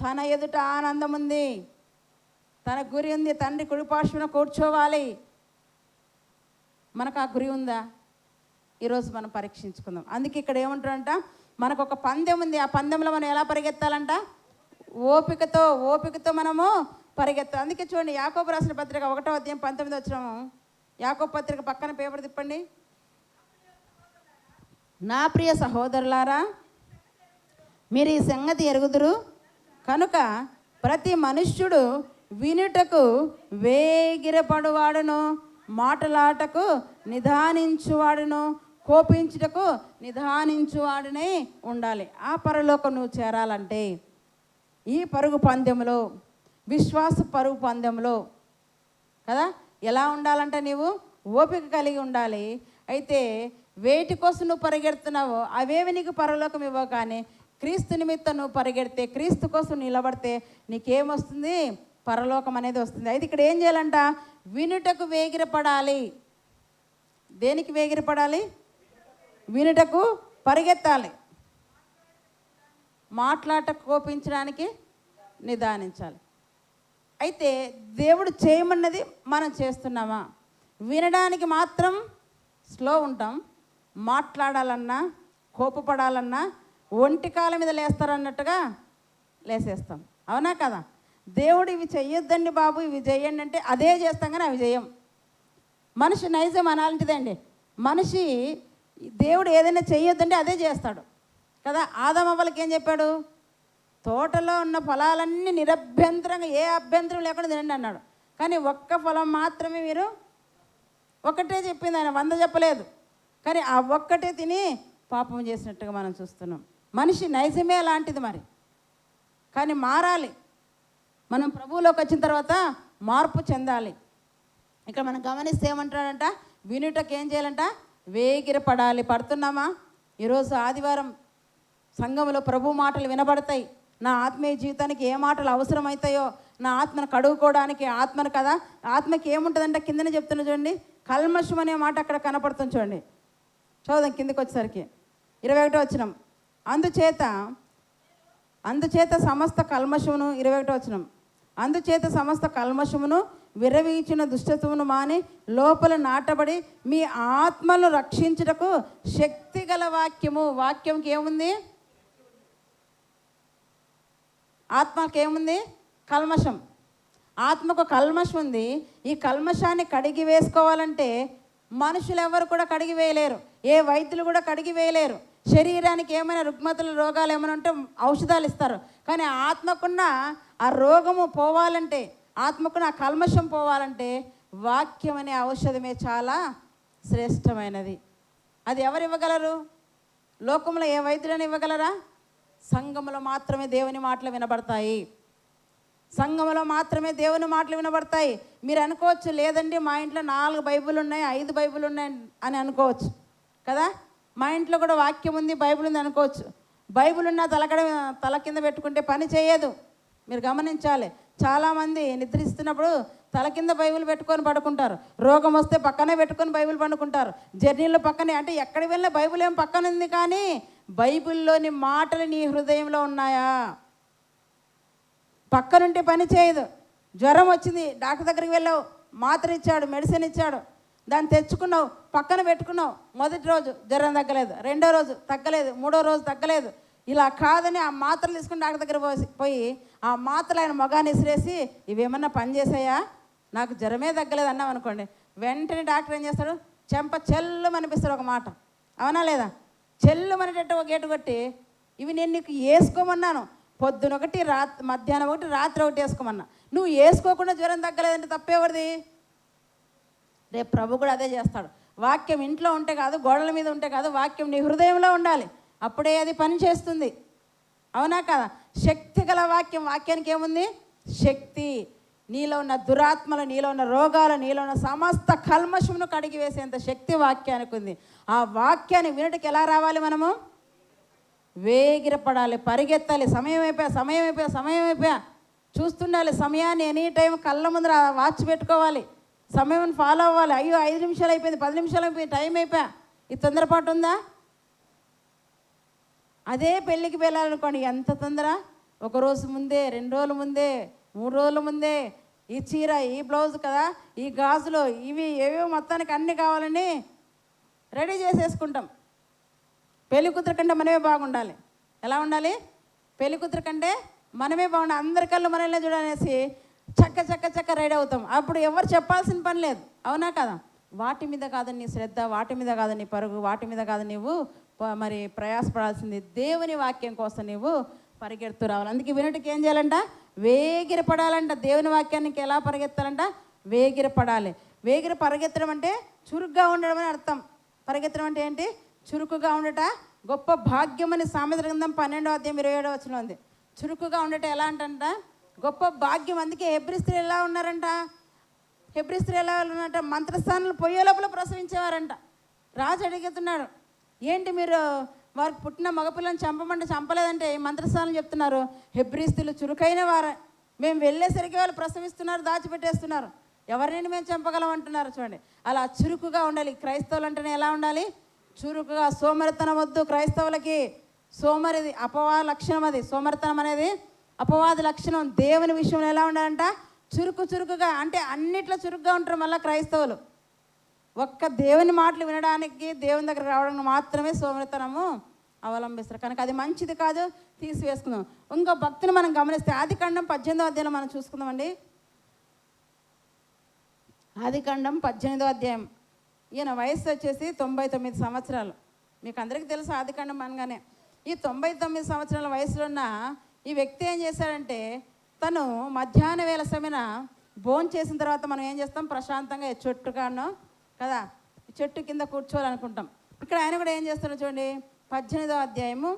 తన ఎదుట ఆనందం ఉంది, తన గురి ఉంది, తండ్రి కుడిపార్శ్వన కూర్చోవాలి. మనకు ఆ గురి ఉందా? ఈరోజు మనం పరీక్షించుకుందాం. అందుకే ఇక్కడ ఏమంటారంట? మనకు ఒక పందెం ఉంది. ఆ పందెంలో మనం ఎలా పరిగెత్తాలంట? ఓపికతో మనము పరిగెత్తాలి. అందుకే చూడండి, యాకోబు రాసిన పత్రిక 1వ అధ్యాయం 19 వచ్చినాము. యాకోబు పత్రిక పక్కన పేపర్ తిప్పండి. నా ప్రియ సహోదరులారా, మీరు ఈ సంగతి ఎరుగుదురు కనుక ప్రతి మనుష్యుడు వినుటకు వేగిరపడువాడును, మాటలాటకు నిదానించువాడును, కోపించుటకు నిదానించువాడునే ఉండాలి. ఆ పరలోకం నువ్వు చేరాలంటే ఈ పరుగు పందెంలో, విశ్వాస పరుగు పందెంలో కదా ఎలా ఉండాలంటే నీవు ఓపిక కలిగి ఉండాలి. అయితే వేటి కోసం నువ్వు పరిగెడుతున్నావో అవేవి నీకు పరలోకం ఇవ్వవు. కానీ క్రీస్తు నిమిత్తం నువ్వు పరిగెడితే, క్రీస్తు కోసం నిలబడితే నీకేమొస్తుంది? పరలోకం అనేది వస్తుంది. అయితే ఇక్కడ ఏం చేయాలంట? వినుటకు వేగిరపడాలి. దేనికి వేగిరపడాలి? వినుటకు పరిగెత్తాలి, మాట్లాడటకు కోపించడానికి నిదానించాలి. అయితే దేవుడు చేయమన్నది మనం చేస్తున్నామా? వినడానికి మాత్రం స్లో ఉంటాం, మాట్లాడాలన్నా కోపపడాలన్నా ఒంటి కాళ్ళ మీద లేస్తారన్నట్టుగా లేసేస్తాం. అవునా కదా? దేవుడు ఇవి చెయ్యొద్దండి బాబు, ఇవి చెయ్యండి అంటే అదే చేస్తాం, కానీ అవి చేయం. మనిషి నైజం అలాంటిదండి. మనిషి దేవుడు ఏదైనా చెయ్యొద్దంటే అదే చేస్తాడు కదా. ఆదాము అవ్వలకి ఏం చెప్పాడు? తోటలో ఉన్న ఫలాలన్నీ నిరభ్యంతరంగా, ఏ అభ్యంతరం లేకుండా తినండి అన్నాడు. కానీ ఒక్క ఫలం మాత్రమే మీరు, ఒక్కటే చెప్పింది ఆయన, 100 చెప్పలేదు. కానీ ఆ ఒక్కటే తిని పాపం చేసినట్టుగా మనం చూస్తున్నాం. మనిషి నైజమే అలాంటిది మరి. కానీ మారాలి. మనం ప్రభువులోకి వచ్చిన తర్వాత మార్పు చెందాలి. ఇక్కడ మనం గమనిస్తే ఏమంటాడంట? వినుటకు ఏం చేయాలంట? వేగిరపడాలి. పడుతున్నామా? ఈరోజు ఆదివారం సంఘంలో ప్రభు మాటలు వినబడతాయి. నా ఆత్మీయ జీవితానికి ఏ మాటలు అవసరమవుతాయో, నా ఆత్మను కడుగుకోవడానికి, ఆత్మను కదా, ఆత్మకి ఏముంటుందంటే కిందనే చెప్తున్నా చూడండి, కల్మషం అనే మాట అక్కడ కనపడుతుంది చూడండి. చూద్దాం కిందకి వచ్చేసరికి 21వ వచనం. అందుచేత సమస్త కల్మషమును, 21వ వచనం, అందుచేత సమస్త కల్మషమును విరవీచిన దుష్టత్వమును మాని లోపల నాటబడి మీ ఆత్మను రక్షించుటకు శక్తిగల వాక్యము. వాక్యంకి ఏముంది? ఆత్మకి ఏముంది? కల్మషం. ఆత్మకు కల్మషం ఉంది. ఈ కల్మషాన్ని కడిగి వేసుకోవాలంటే మనుషులు ఎవరు కూడా కడిగి వేయలేరు, ఏ వైద్యులు కూడా కడిగి వేయలేరు. శరీరానికి ఏమైనా రుగ్మతలు, రోగాలు ఏమైనా ఉంటే ఔషధాలు ఇస్తారు. కానీ ఆత్మకున్న ఆ రోగము పోవాలంటే, ఆత్మకున్న ఆ కల్మషం పోవాలంటే వాక్యం అనే ఔషధమే చాలా శ్రేష్టమైనది. అది ఎవరు ఇవ్వగలరు? లోకంలో ఏ వైద్యులను ఇవ్వగలరా? సంఘములో మాత్రమే దేవుని మాటలు వినబడతాయి. సంఘములో మాత్రమే దేవుని మాటలు వినబడతాయి. మీరు అనుకోవచ్చు, లేదండి మా ఇంట్లో 4 బైబిల్ ఉన్నాయి, 5 బైబిల్ ఉన్నాయి అని అనుకోవచ్చు కదా. మా ఇంట్లో కూడా వాక్యం ఉంది, బైబిల్ ఉంది అనుకోవచ్చు. బైబిల్ ఉన్న తల కింద పెట్టుకుంటే పని చేయదు. మీరు గమనించాలి, చాలామంది నిద్రిస్తున్నప్పుడు తల కింద బైబిల్ పెట్టుకొని పడుకుంటారు. రోగం వస్తే పక్కనే పెట్టుకొని బైబిల్ పండుకుంటారు. జర్నీలో పక్కనే, అంటే ఎక్కడికి వెళ్ళినా బైబిల్ ఏం పక్కన ఉంది, కానీ బైబిల్లోని మాటలు నీ హృదయంలో ఉన్నాయా? పక్కనుంటే పని చేయదు. జ్వరం వచ్చింది, డాక్టర్ దగ్గరికి వెళ్ళావు, మాత్ర ఇచ్చాడు, మెడిసిన్ ఇచ్చాడు, దాన్ని తెచ్చుకున్నావు, పక్కన పెట్టుకున్నావు. మొదటి రోజు జ్వరం తగ్గలేదు, రెండో రోజు తగ్గలేదు, మూడో రోజు తగ్గలేదు. ఇలా కాదని ఆ మాత్రలు తీసుకుని డాక్టర్ దగ్గర పోయి ఆ మాత్రలు ఆయన మొగాన్ని విసిరేసి, ఇవేమన్నా పని చేసాయా, నాకు జ్వరమే తగ్గలేదు అన్నాం అనుకోండి, వెంటనే డాక్టర్ ఏం చేస్తాడు? చెంప చెల్లు అనిపిస్తాడు ఒక మాట, అవునా లేదా? చెల్లు అనేటట్టు ఒక గేటు కొట్టి, ఇవి నేను నీకు వేసుకోమన్నాను, పొద్దున ఒకటి, మధ్యాహ్నం ఒకటి, రాత్రి ఒకటి వేసుకోమన్నా, నువ్వు వేసుకోకుండా జ్వరం తగ్గలేదంటే తప్పేవరిది? రేపు ప్రభు కూడా అదే చేస్తాడు. వాక్యం ఇంట్లో ఉంటే కాదు, గోడల మీద ఉంటే కాదు, వాక్యం నీ హృదయంలో ఉండాలి, అప్పుడే అది పని చేస్తుంది, అవునా కదా? శక్తి గల వాక్యం. వాక్యానికి ఏముంది? శక్తి. నీలో ఉన్న దురాత్మలు, నీలో ఉన్న రోగాలు, నీలో ఉన్న సమస్త కల్మషమును కడిగి వేసేంత శక్తి వాక్యానికి ఉంది. ఆ వాక్యాన్ని వినటికి ఎలా రావాలి? మనము వేగిరపడాలి, పరిగెత్తాలి. సమయం అయిపోయా చూస్తుండాలి. సమయాన్ని ఎనీ టైం కళ్ళ ముందర వాచ్ పెట్టుకోవాలి, సమయం ఫాలో అవ్వాలి. అయ్యో 5 నిమిషాలు అయిపోయింది, 10 నిమిషాలు అయిపోయింది, టైం అయిపోయా. ఈ తొందరపాటు ఉందా? అదే పెళ్ళికి వెళ్ళాలనుకోండి, ఎంత తొందర! 1 రోజు ముందే, 2 రోజుల ముందే, 3 రోజుల ముందే ఈ చీర, ఈ బ్లౌజ్ కదా, ఈ గాజులు, ఇవి ఏవో మొత్తానికి అన్నీ కావాలని రెడీ చేసేసుకుంటాం. పెళ్లి కూతురు కంటే మనమే బాగుండాలి. ఎలా ఉండాలి? పెళ్లి కూతురు కంటే మనమే బాగుండాలి. అందరికల్లా మనల్ని చూడనేసి చక్క రెడీ అవుతాం. అప్పుడు ఎవరు చెప్పాల్సిన పని లేదు, అవునా కదా? వాటి మీద కాదు నీ శ్రద్ధ, వాటి మీద కాదు నీ పరుగు, వాటి మీద కాదు నీవు మరి ప్రయాసపడాల్సింది దేవుని వాక్యం కోసం నీవు పరిగెడుతూ రావాలి. అందుకే వినటికి ఏం చేయాలంట? వేగిరపడాలంట. దేవుని వాక్యానికి ఎలా పరిగెత్తాలంట? వేగిరపడాలి. పరిగెత్తడం అంటే చురుగ్గా ఉండడం అని అర్థం. పరిగెత్తడం అంటే ఏంటి? చురుకుగా ఉండట గొప్ప భాగ్యం అని సామెతల గ్రంథం 12వ అధ్యాయం 27వ వచనం ఉంది. చురుకుగా ఉండట ఎలా అంటంట? గొప్ప భాగ్యం. అందుకే హెబ్రీ స్త్రీలు ఎలా ఉన్నారంట? హెబ్రీ స్త్రీలు ఎలా ఉన్నారంట? మంత్రస్థానాలు పొయ్యే లోపల ప్రసవించేవారంట. రాజు అడుగుతున్నాడు, ఏంటి మీరు వారికి పుట్టిన మగపిల్లని చంపలేదంటే మంత్రస్థానం చెప్తున్నారు, హెబ్రీ స్త్రీలు చురుకైన వారు, మేము వెళ్ళేసరికి వాళ్ళు ప్రసవిస్తున్నారు, దాచిపెట్టేస్తున్నారు, ఎవరిని మేము చంపగలం అంటున్నారు. చూడండి, అలా చురుకుగా ఉండాలి. క్రైస్తవులు అంటేనే ఎలా ఉండాలి? చురుకుగా. సోమరితనం వద్దు క్రైస్తవులకి. సోమరిది అపవాద లక్షణం. అది సోమరితనం అనేది అపవాది లక్షణం. దేవుని విషయంలో ఎలా ఉండాలంట? చురుకుగా, అంటే అన్నిట్లో చురుగ్గా ఉంటారు. మళ్ళీ క్రైస్తవులు ఒక్క దేవుని మాటలు వినడానికి, దేవుని దగ్గర రావడానికి మాత్రమే సోమరితనము అవలంబిస్తారు. కనుక అది మంచిది కాదు, తీసివేసుకుందాం. ఇంకో భక్తుని మనం గమనిస్తే ఆదికాండం 18వ అధ్యాయం మనం చూసుకుందామండి. ఆదికాండం 18వ అధ్యాయం. ఈయన వయసు వచ్చేసి 99 సంవత్సరాలు. మీకు అందరికీ తెలుసు ఆదికాండం అనగానే. ఈ 99 సంవత్సరాల వయసులో ఉన్న ఈ వ్యక్తి ఏం చేశాడంటే, తను మధ్యాహ్న వేళ సమయన భోజనం చేసిన తర్వాత మనం ఏం చేస్తాం? ప్రశాంతంగా చెట్టుగానో కదా, చెట్టు కింద కూర్చోవాలనుకుంటాం. ఇక్కడ ఆయన కూడా ఏం చేస్తాడో చూడండి. 18వ అధ్యాయము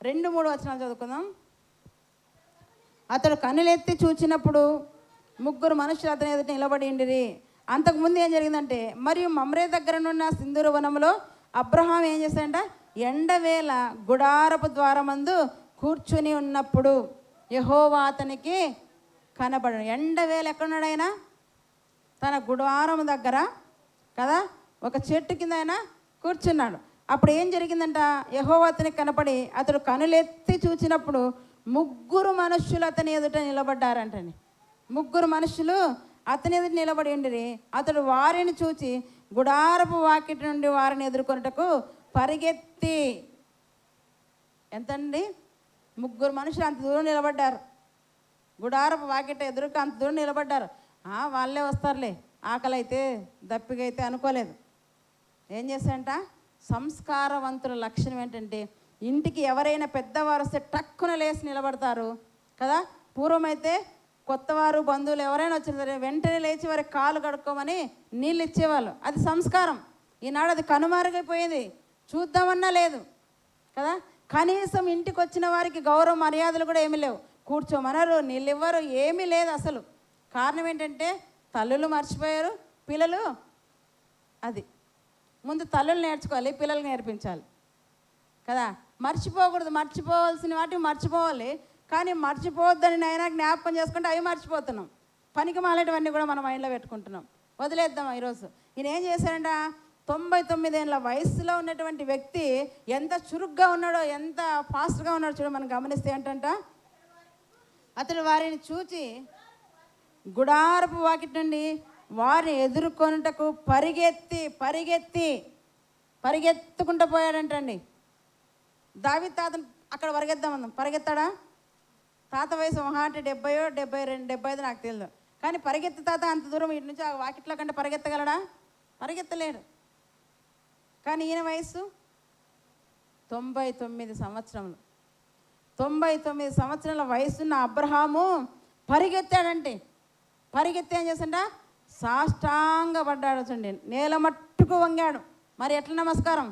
2-3 వచనాలు చదువుకుందాం. అతడు కన్నులెత్తి చూచినప్పుడు 3 మనుషులు అతని ఎదుట నిలబడి ఉండిరి. అంతకుముందు ఏం జరిగిందంటే, మరియు మమ్రే దగ్గరనున్న సింధూర వనంలో అబ్రహాం ఏం చేశాడంట? ఎండవేళ గుడారపు ద్వారమందు కూర్చుని ఉన్నప్పుడు యెహోవా అతనికి కనబడను. ఎండవేళ ఎక్కడున్నాడు ఆయన? తన గుడారం దగ్గర కదా, ఒక చెట్టు కింద ఆయన కూర్చున్నాడు. అప్పుడు ఏం జరిగిందంట? యెహోవా అతనికి కనపడి అతడు కనులెత్తి చూచినప్పుడు 3 మనుష్యులు అతని ఎదుట నిలబడ్డారంటని. 3 మనుషులు అతని ఎదుట నిలబడి ఉండిరి. అతడు వారిని చూచి గుడారపు వాకిటి నుండి వారిని ఎదుర్కొనుటకు పరిగెత్తి, ఎంతండి? 3 మనుషులు అంత దూరం నిలబడ్డారు. గుడారపు వాకిట ఎదురుకు అంత దూరం నిలబడ్డారు. వాళ్ళే వస్తారులే, ఆకలి అయితే దప్పికైతే అనుకోలేదు. ఏం చేశాడంట? సంస్కారవంతుల లక్షణం ఏంటంటే, ఇంటికి ఎవరైనా పెద్దవారు వస్తే టక్కున లేచి నిలబడతారు కదా. పూర్వమైతే కొత్తవారు బంధువులు ఎవరైనా వచ్చినా సరే వెంటనే లేచి వారికి కాలు కడుక్కోమని నీళ్ళు ఇచ్చేవాళ్ళు. అది సంస్కారం. ఈనాడు అది కనుమరుగైపోయింది. చూద్దామన్నా లేదు కదా. కనీసం ఇంటికి వచ్చిన వారికి గౌరవ మర్యాదలు కూడా ఏమీ లేవు. కూర్చోమనరు, నీళ్ళు ఇవ్వరు, ఏమీ లేదు అసలు. కారణం ఏంటంటే తల్లులు మర్చిపోయారు, పిల్లలు. అది ముందు తల్లులు నేర్చుకోవాలి, పిల్లలు నేర్పించాలి కదా. మర్చిపోకూడదు, మర్చిపోవాల్సిన వాటిని మర్చిపోవాలి. కానీ మర్చిపోవద్దని అయినా జ్ఞాపకం చేసుకుంటే అవి మర్చిపోతున్నాం. పనికి మాలేటివన్నీ కూడా మన మైండ్లో పెట్టుకుంటున్నాం. వదిలేద్దాం. ఈరోజు ఈయన ఏం చేశాడంట, 99 ఏళ్ళ వయసులో ఉన్నటువంటి వ్యక్తి ఎంత చురుగ్గా ఉన్నాడో, ఎంత ఫాస్ట్గా ఉన్నాడో చూడ. మనం గమనిస్తే ఏంటంట, అతడు వారిని చూచి గుడారపు వాకిటి నుండి వారిని ఎదుర్కొనుటకు పరిగెత్తుకుంటూ పోయాడంటండి. దావీదు తాతను అక్కడ పరిగెత్తామన్నాం, పరిగెత్తాడా? తాత వయసు మహా అంటే 70, 72, 75 నాకు తెలియదు. కానీ పరిగెత్తి తాత అంత దూరం ఇటు నుంచి ఆ వాకిట్లో కంటే పరిగెత్తగలడా? పరిగెత్తలేడు. కానీ ఈయన వయసు 99 సంవత్సరములు. 99 సంవత్సరాల వయసున్న అబ్రహాము పరిగెత్తాడంటే, పరిగెత్తి ఏం చేసిండ, సాష్టాంగ పడ్డాడు. చూడండి, నేల మట్టుకు వంగాడు. మరి ఎట్లా నమస్కారం?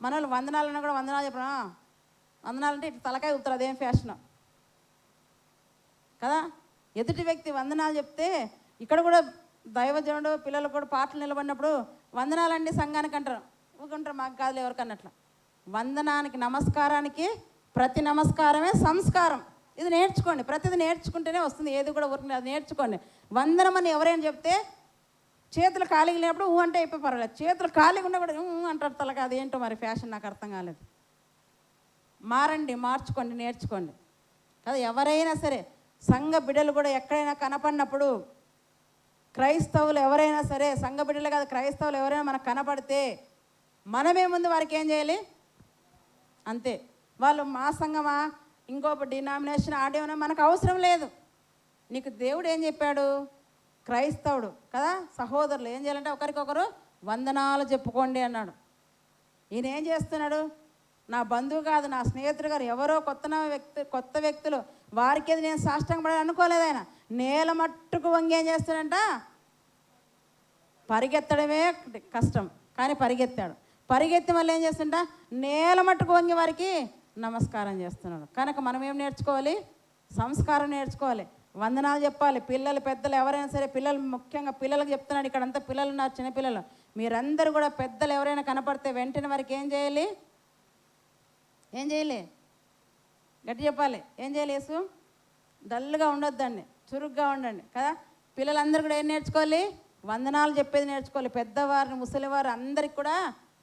మన వాళ్ళు వందనాలన్నా కూడా వందనాలు చెప్పడం, వందనాలంటే ఇటు తలకాయ ఊపుతారు, అదేం ఫ్యాషన్ కదా. ఎదుటి వ్యక్తి వందనాలు చెప్తే, ఇక్కడ కూడా దైవజనుడు పిల్లలు కూడా పాటలు నిలబడినప్పుడు వందనాలండి సంఘానికి అంటారు. ఊరుకుంటారు, మాకు కాదులే ఎవరికన్నట్ల. వందనానికి, నమస్కారానికి ప్రతి నమస్కారమే సంస్కారం. ఇది నేర్చుకోండి. ప్రతిది నేర్చుకుంటేనే వస్తుంది. ఏది కూడా ఊరికి అది నేర్చుకోండి. వందనమని ఎవరైనా చెప్తే చేతులు ఖాళీగా లేనప్పుడు అంటే అయిపోయి పర్వాలేదు. చేతులు ఖాళీగా ఉన్నా కూడా అంటారు తలక. అది ఏంటో మరి ఫ్యాషన్ నాకు అర్థం కాలేదు. మారండి, మార్చుకోండి, నేర్చుకోండి కదా. ఎవరైనా సరే సంఘ బిడ్డలు కూడా ఎక్కడైనా కనపడినప్పుడు, క్రైస్తవులు ఎవరైనా సరే, సంఘ బిడ్డలు కాదు క్రైస్తవులు ఎవరైనా మనకు కనపడితే మనమే ముందు వారికి ఏం చేయాలి? అంతే. వాళ్ళు మా సంఘమా, ఇంకో డినామినేషన్, ఆడేమన్నా మనకు అవసరం లేదు. నీకు దేవుడు ఏం చెప్పాడు? క్రైస్తవుడు కదా, సహోదరులు ఏం చేయాలంటే ఒకరికొకరు వందనాలు చెప్పుకోండి అన్నాడు. ఈయన ఏం చేస్తున్నాడు? నా బంధువు కాదు, నా స్నేహితుడు గారు, ఎవరో కొత్త వ్యక్తులు, వారికి అది నేను సాష్టాంగపడాలి అనుకోలేదు. ఆయన నేల మట్టుకు వంగి ఏం చేస్తాడంట, పరిగెత్తడమే కష్టం కానీ పరిగెత్తాడు. పరిగెత్తి మళ్ళీ ఏం చేస్తుంటా, నేల మట్టుకు వంగి వారికి నమస్కారం చేస్తున్నాడు. కనుక మనం ఏం నేర్చుకోవాలి? సంస్కారం నేర్చుకోవాలి, వందనాలు చెప్పాలి. పిల్లలు, పెద్దలు ఎవరైనా సరే, పిల్లలు ముఖ్యంగా పిల్లలకు చెప్తున్నాడు. ఇక్కడంతా పిల్లలు ఉన్నారు, చిన్నపిల్లలు. మీరందరూ కూడా పెద్దలు ఎవరైనా కనపడితే వెంటనే వారికి ఏం చేయాలి? ఏం చేయాలి? గట్టి చెప్పాలి. ఏం చేయాలి? యేసు డల్గా ఉండొద్దండి, చురుగ్గా ఉండండి కదా. పిల్లలందరూ కూడా ఏం నేర్చుకోవాలి? వందనాలు చెప్పేది నేర్చుకోవాలి. పెద్దవారిని, ముసలివారు అందరికి కూడా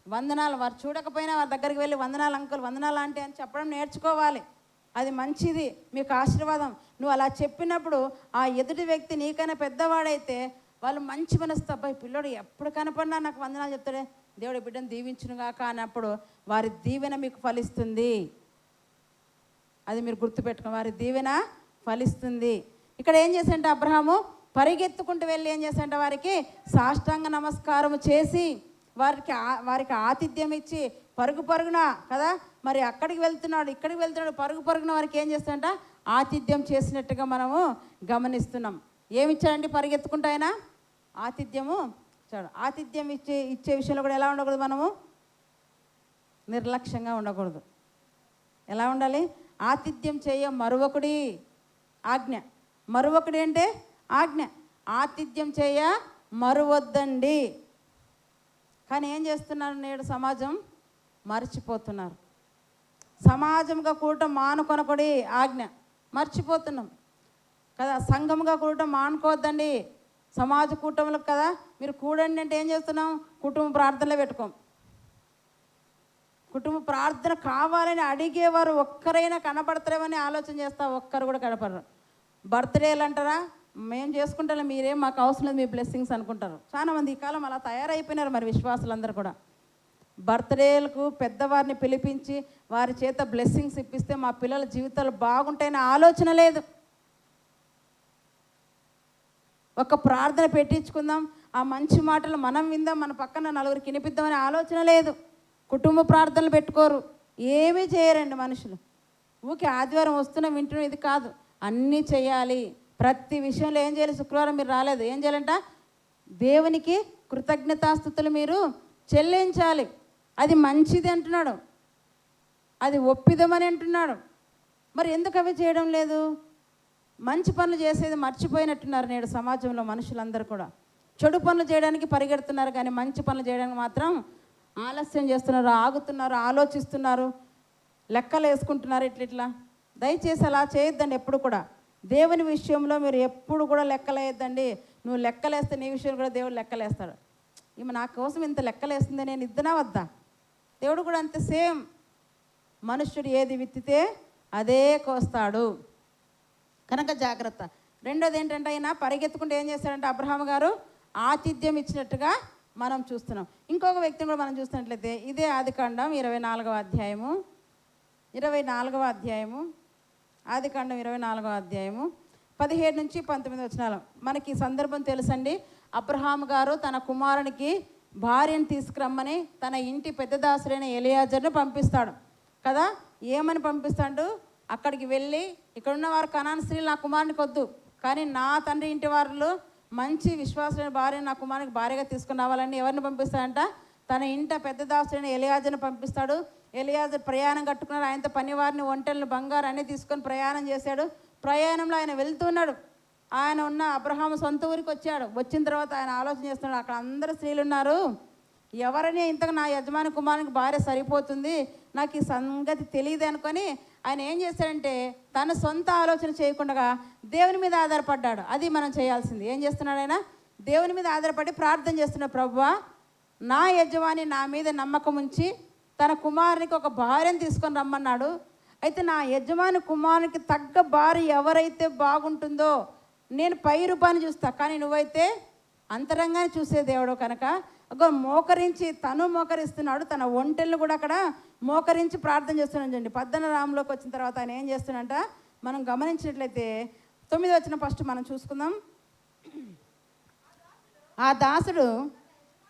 వందనాలు. వారు చూడకపోయినా వారి దగ్గరికి వెళ్ళి వందనాలు అంకుల్, వందనాలు అంటే అని చెప్పడం నేర్చుకోవాలి. అది మంచిది, మీకు ఆశీర్వాదం. నువ్వు అలా చెప్పినప్పుడు ఆ ఎదుటి వ్యక్తి నీకైనా పెద్దవాడైతే వాళ్ళు మంచి మనసుతో, అబ్బాయి పిల్లోడు ఎప్పుడు కనపడినా నాకు వందనాలు చెప్తాడే, దేవుడి బిడ్డను దీవించునుగాక అన్నప్పుడు వారి దీవెన మీకు ఫలిస్తుంది. అది మీరు గుర్తుపెట్టుకుని, వారి దీవెన ఫలిస్తుంది. ఇక్కడ ఏం చేశాడంటే అబ్రహాము పరిగెత్తుకుంటూ వెళ్ళి ఏం చేశాడంటే వారికి సాష్టాంగ నమస్కారం చేసి వారికి ఆతిథ్యం ఇచ్చి పరుగున కదా, మరి అక్కడికి వెళ్తున్నాడు, ఇక్కడికి వెళ్తున్నాడు, పరుగున వారికి ఏం చేస్తాడంట, ఆతిథ్యం చేసినట్టుగా మనము గమనిస్తున్నాం. ఏమిచ్చాడండి పరిగెత్తుకుంటూ ఆయన? ఆతిథ్యము చాడు. ఆతిథ్యం ఇచ్చే విషయంలో కూడా ఎలా ఉండకూడదు? మనము నిర్లక్ష్యంగా ఉండకూడదు. ఎలా ఉండాలి? ఆతిథ్యం చేయ మరొకడి ఆజ్ఞ. మరొకడి అంటే ఆజ్ఞ. ఆతిథ్యం చేయ మరువద్దండి. కానీ ఏం చేస్తున్నారు నేడు సమాజం? మర్చిపోతున్నారు. సమాజంగా కూడటం మానుకొనకొడి ఆజ్ఞ, మర్చిపోతున్నాం కదా. సంఘముగా కూడటం మానుకోవద్దండి. సమాజ కూటములకు కదా మీరు కూడండి అంటే ఏం చేస్తున్నాం? కుటుంబ ప్రార్థనలో పెట్టుకోం. కుటుంబ ప్రార్థన కావాలని అడిగేవారు ఒక్కరైనా కనపడతారేమని ఆలోచన చేస్తా, ఒక్కరు కూడా కనపడరు. బర్త్డేలు అంటారా, మేము చేసుకుంటాం, మీరేం మాకు అవసరం లేదు, మీ బ్లెస్సింగ్స్ అనుకుంటారు. చాలామంది ఈ కాలం అలా తయారైపోయినారు. మరి విశ్వాసులందరూ కూడా బర్త్డేలకు పెద్దవారిని పిలిపించి వారి చేత బ్లెస్సింగ్స్ ఇప్పిస్తే మా పిల్లల జీవితాలు బాగుంటాయని ఆలోచన లేదు. ఒక ప్రార్థన పెట్టించుకుందాం, ఆ మంచి మాటలు మనం విందాం, మన పక్కన నలుగురికి వినిపిద్దామనే ఆలోచన లేదు. కుటుంబ ప్రార్థనలు పెట్టుకోరు, ఏమీ చేయరండి మనుషులు. ఊకే ఆదివారం వస్తున్నాం వింటున్నాం, ఇది కాదు, అన్నీ చేయాలి. ప్రతి విషయంలో ఏం చేయాలి? శుక్రవారం మీరు రాలేదు, ఏం చేయాలంట? దేవునికి కృతజ్ఞతాస్తుతులు మీరు చెల్లించాలి. అది మంచిది అంటున్నాడు, అది ఒప్పిదమని అంటున్నాడు. మరి ఎందుకు అవి చేయడం లేదు? మంచి పనులు చేసేది మర్చిపోయినట్టున్నారు నేడు సమాజంలో మనుషులందరూ కూడా. చెడు పనులు చేయడానికి పరిగెడుతున్నారు, కానీ మంచి పనులు చేయడానికి మాత్రం ఆలస్యం చేస్తున్నారు, ఆగుతున్నారు, ఆలోచిస్తున్నారు, లెక్కలు వేసుకుంటున్నారు ఇట్లా. దయచేసి అలా చేయొద్దండి ఎప్పుడు కూడా. దేవుని విషయంలో మీరు ఎప్పుడు కూడా లెక్కలేయద్దండి. నువ్వు లెక్కలేస్తే నీ విషయంలో కూడా దేవుడు లెక్కలేస్తాడు. ఈమె నా కోసం ఇంత లెక్కలేస్తుంది, నేను ఇద్దనా వద్దా? దేవుడు కూడా అంతే సేమ్. మనుష్యుడు ఏది విత్తితే అదే కోస్తాడు కనుక జాగ్రత్త. రెండోది ఏంటంటే, ఆయన పరిగెత్తుకుంటే ఏం చేస్తాడంటే అబ్రహాము గారు ఆతిథ్యం ఇచ్చినట్టుగా మనం చూస్తున్నాం. ఇంకొక వ్యక్తిని కూడా మనం చూస్తున్నట్లయితే ఇదే ఆదికాండం 24వ అధ్యాయము ఆదికాండం 24వ అధ్యాయము 17 నుంచి 19 వచనాలు. మనకి ఈ సందర్భం తెలుసండి. అబ్రహాము గారు తన కుమారునికి భార్యను తీసుకురమ్మని తన ఇంటి పెద్ద దాసుడైన ఎలియాజర్ను పంపిస్తాడు కదా. ఏమని పంపిస్తాడు? అక్కడికి వెళ్ళి, ఇక్కడున్న వారు కనాను స్త్రీలు నా కుమారునికి వద్దు, కానీ నా తండ్రి ఇంటి వారు మంచి విశ్వాసమైన భార్యను నా కుమారునికి భార్యగా తీసుకుని రావాలని ఎవరిని పంపిస్తాడంట? తన ఇంట పెద్ద దాసుడైన ఎలియాజర్ను పంపిస్తాడు. ఎలియాజర్ ప్రయాణం కట్టుకున్నాడు. ఆయనతో పనివారిని, ఒంటెలను, బంగారు అన్నీ తీసుకొని ప్రయాణం చేశాడు. ప్రయాణంలో ఆయన వెళ్తున్నాడు. ఆయన ఉన్న అబ్రహాము సొంత ఊరికి వచ్చాడు. వచ్చిన తర్వాత ఆయన ఆలోచన చేస్తున్నాడు, అక్కడ అందరూ స్త్రీలు ఉన్నారు, ఎవరని ఇంతకు నా యజమాని కుమారునికి భార్య సరిపోతుంది, నాకు ఈ సంగతి తెలియదు అనుకొని ఆయన ఏం చేశాడంటే తన సొంత ఆలోచన చేయకుండా దేవుని మీద ఆధారపడ్డాడు. అది మనం చేయాల్సింది. ఏం చేస్తున్నాడు ఆయన? దేవుని మీద ఆధారపడి ప్రార్థన చేస్తున్నాడు. ప్రభువా, నా యజమాని నా మీద నమ్మకం ఉంచి తన కుమారునికి ఒక భార్యను తీసుకొని రమ్మన్నాడు. అయితే నా యజమాని కుమారునికి తగ్గ భార్య ఎవరైతే బాగుంటుందో నేను పై రూపాన్ని చూస్తా, కానీ నువ్వైతే అంతరంగానే చూసే దేవుడు కనుక ఒక మోకరించి తను మోకరిస్తున్నాడు. తన ఒంటెలను కూడా అక్కడ మోకరించి ప్రార్థన చేస్తున్నాడు. చూడండి 18 రాములోకి వచ్చిన తర్వాత ఆయన ఏం చేస్తున్నాడంట మనం గమనించినట్లయితే 9వ వచనం ఫస్ట్ మనం చూసుకుందాం. ఆ దాసుడు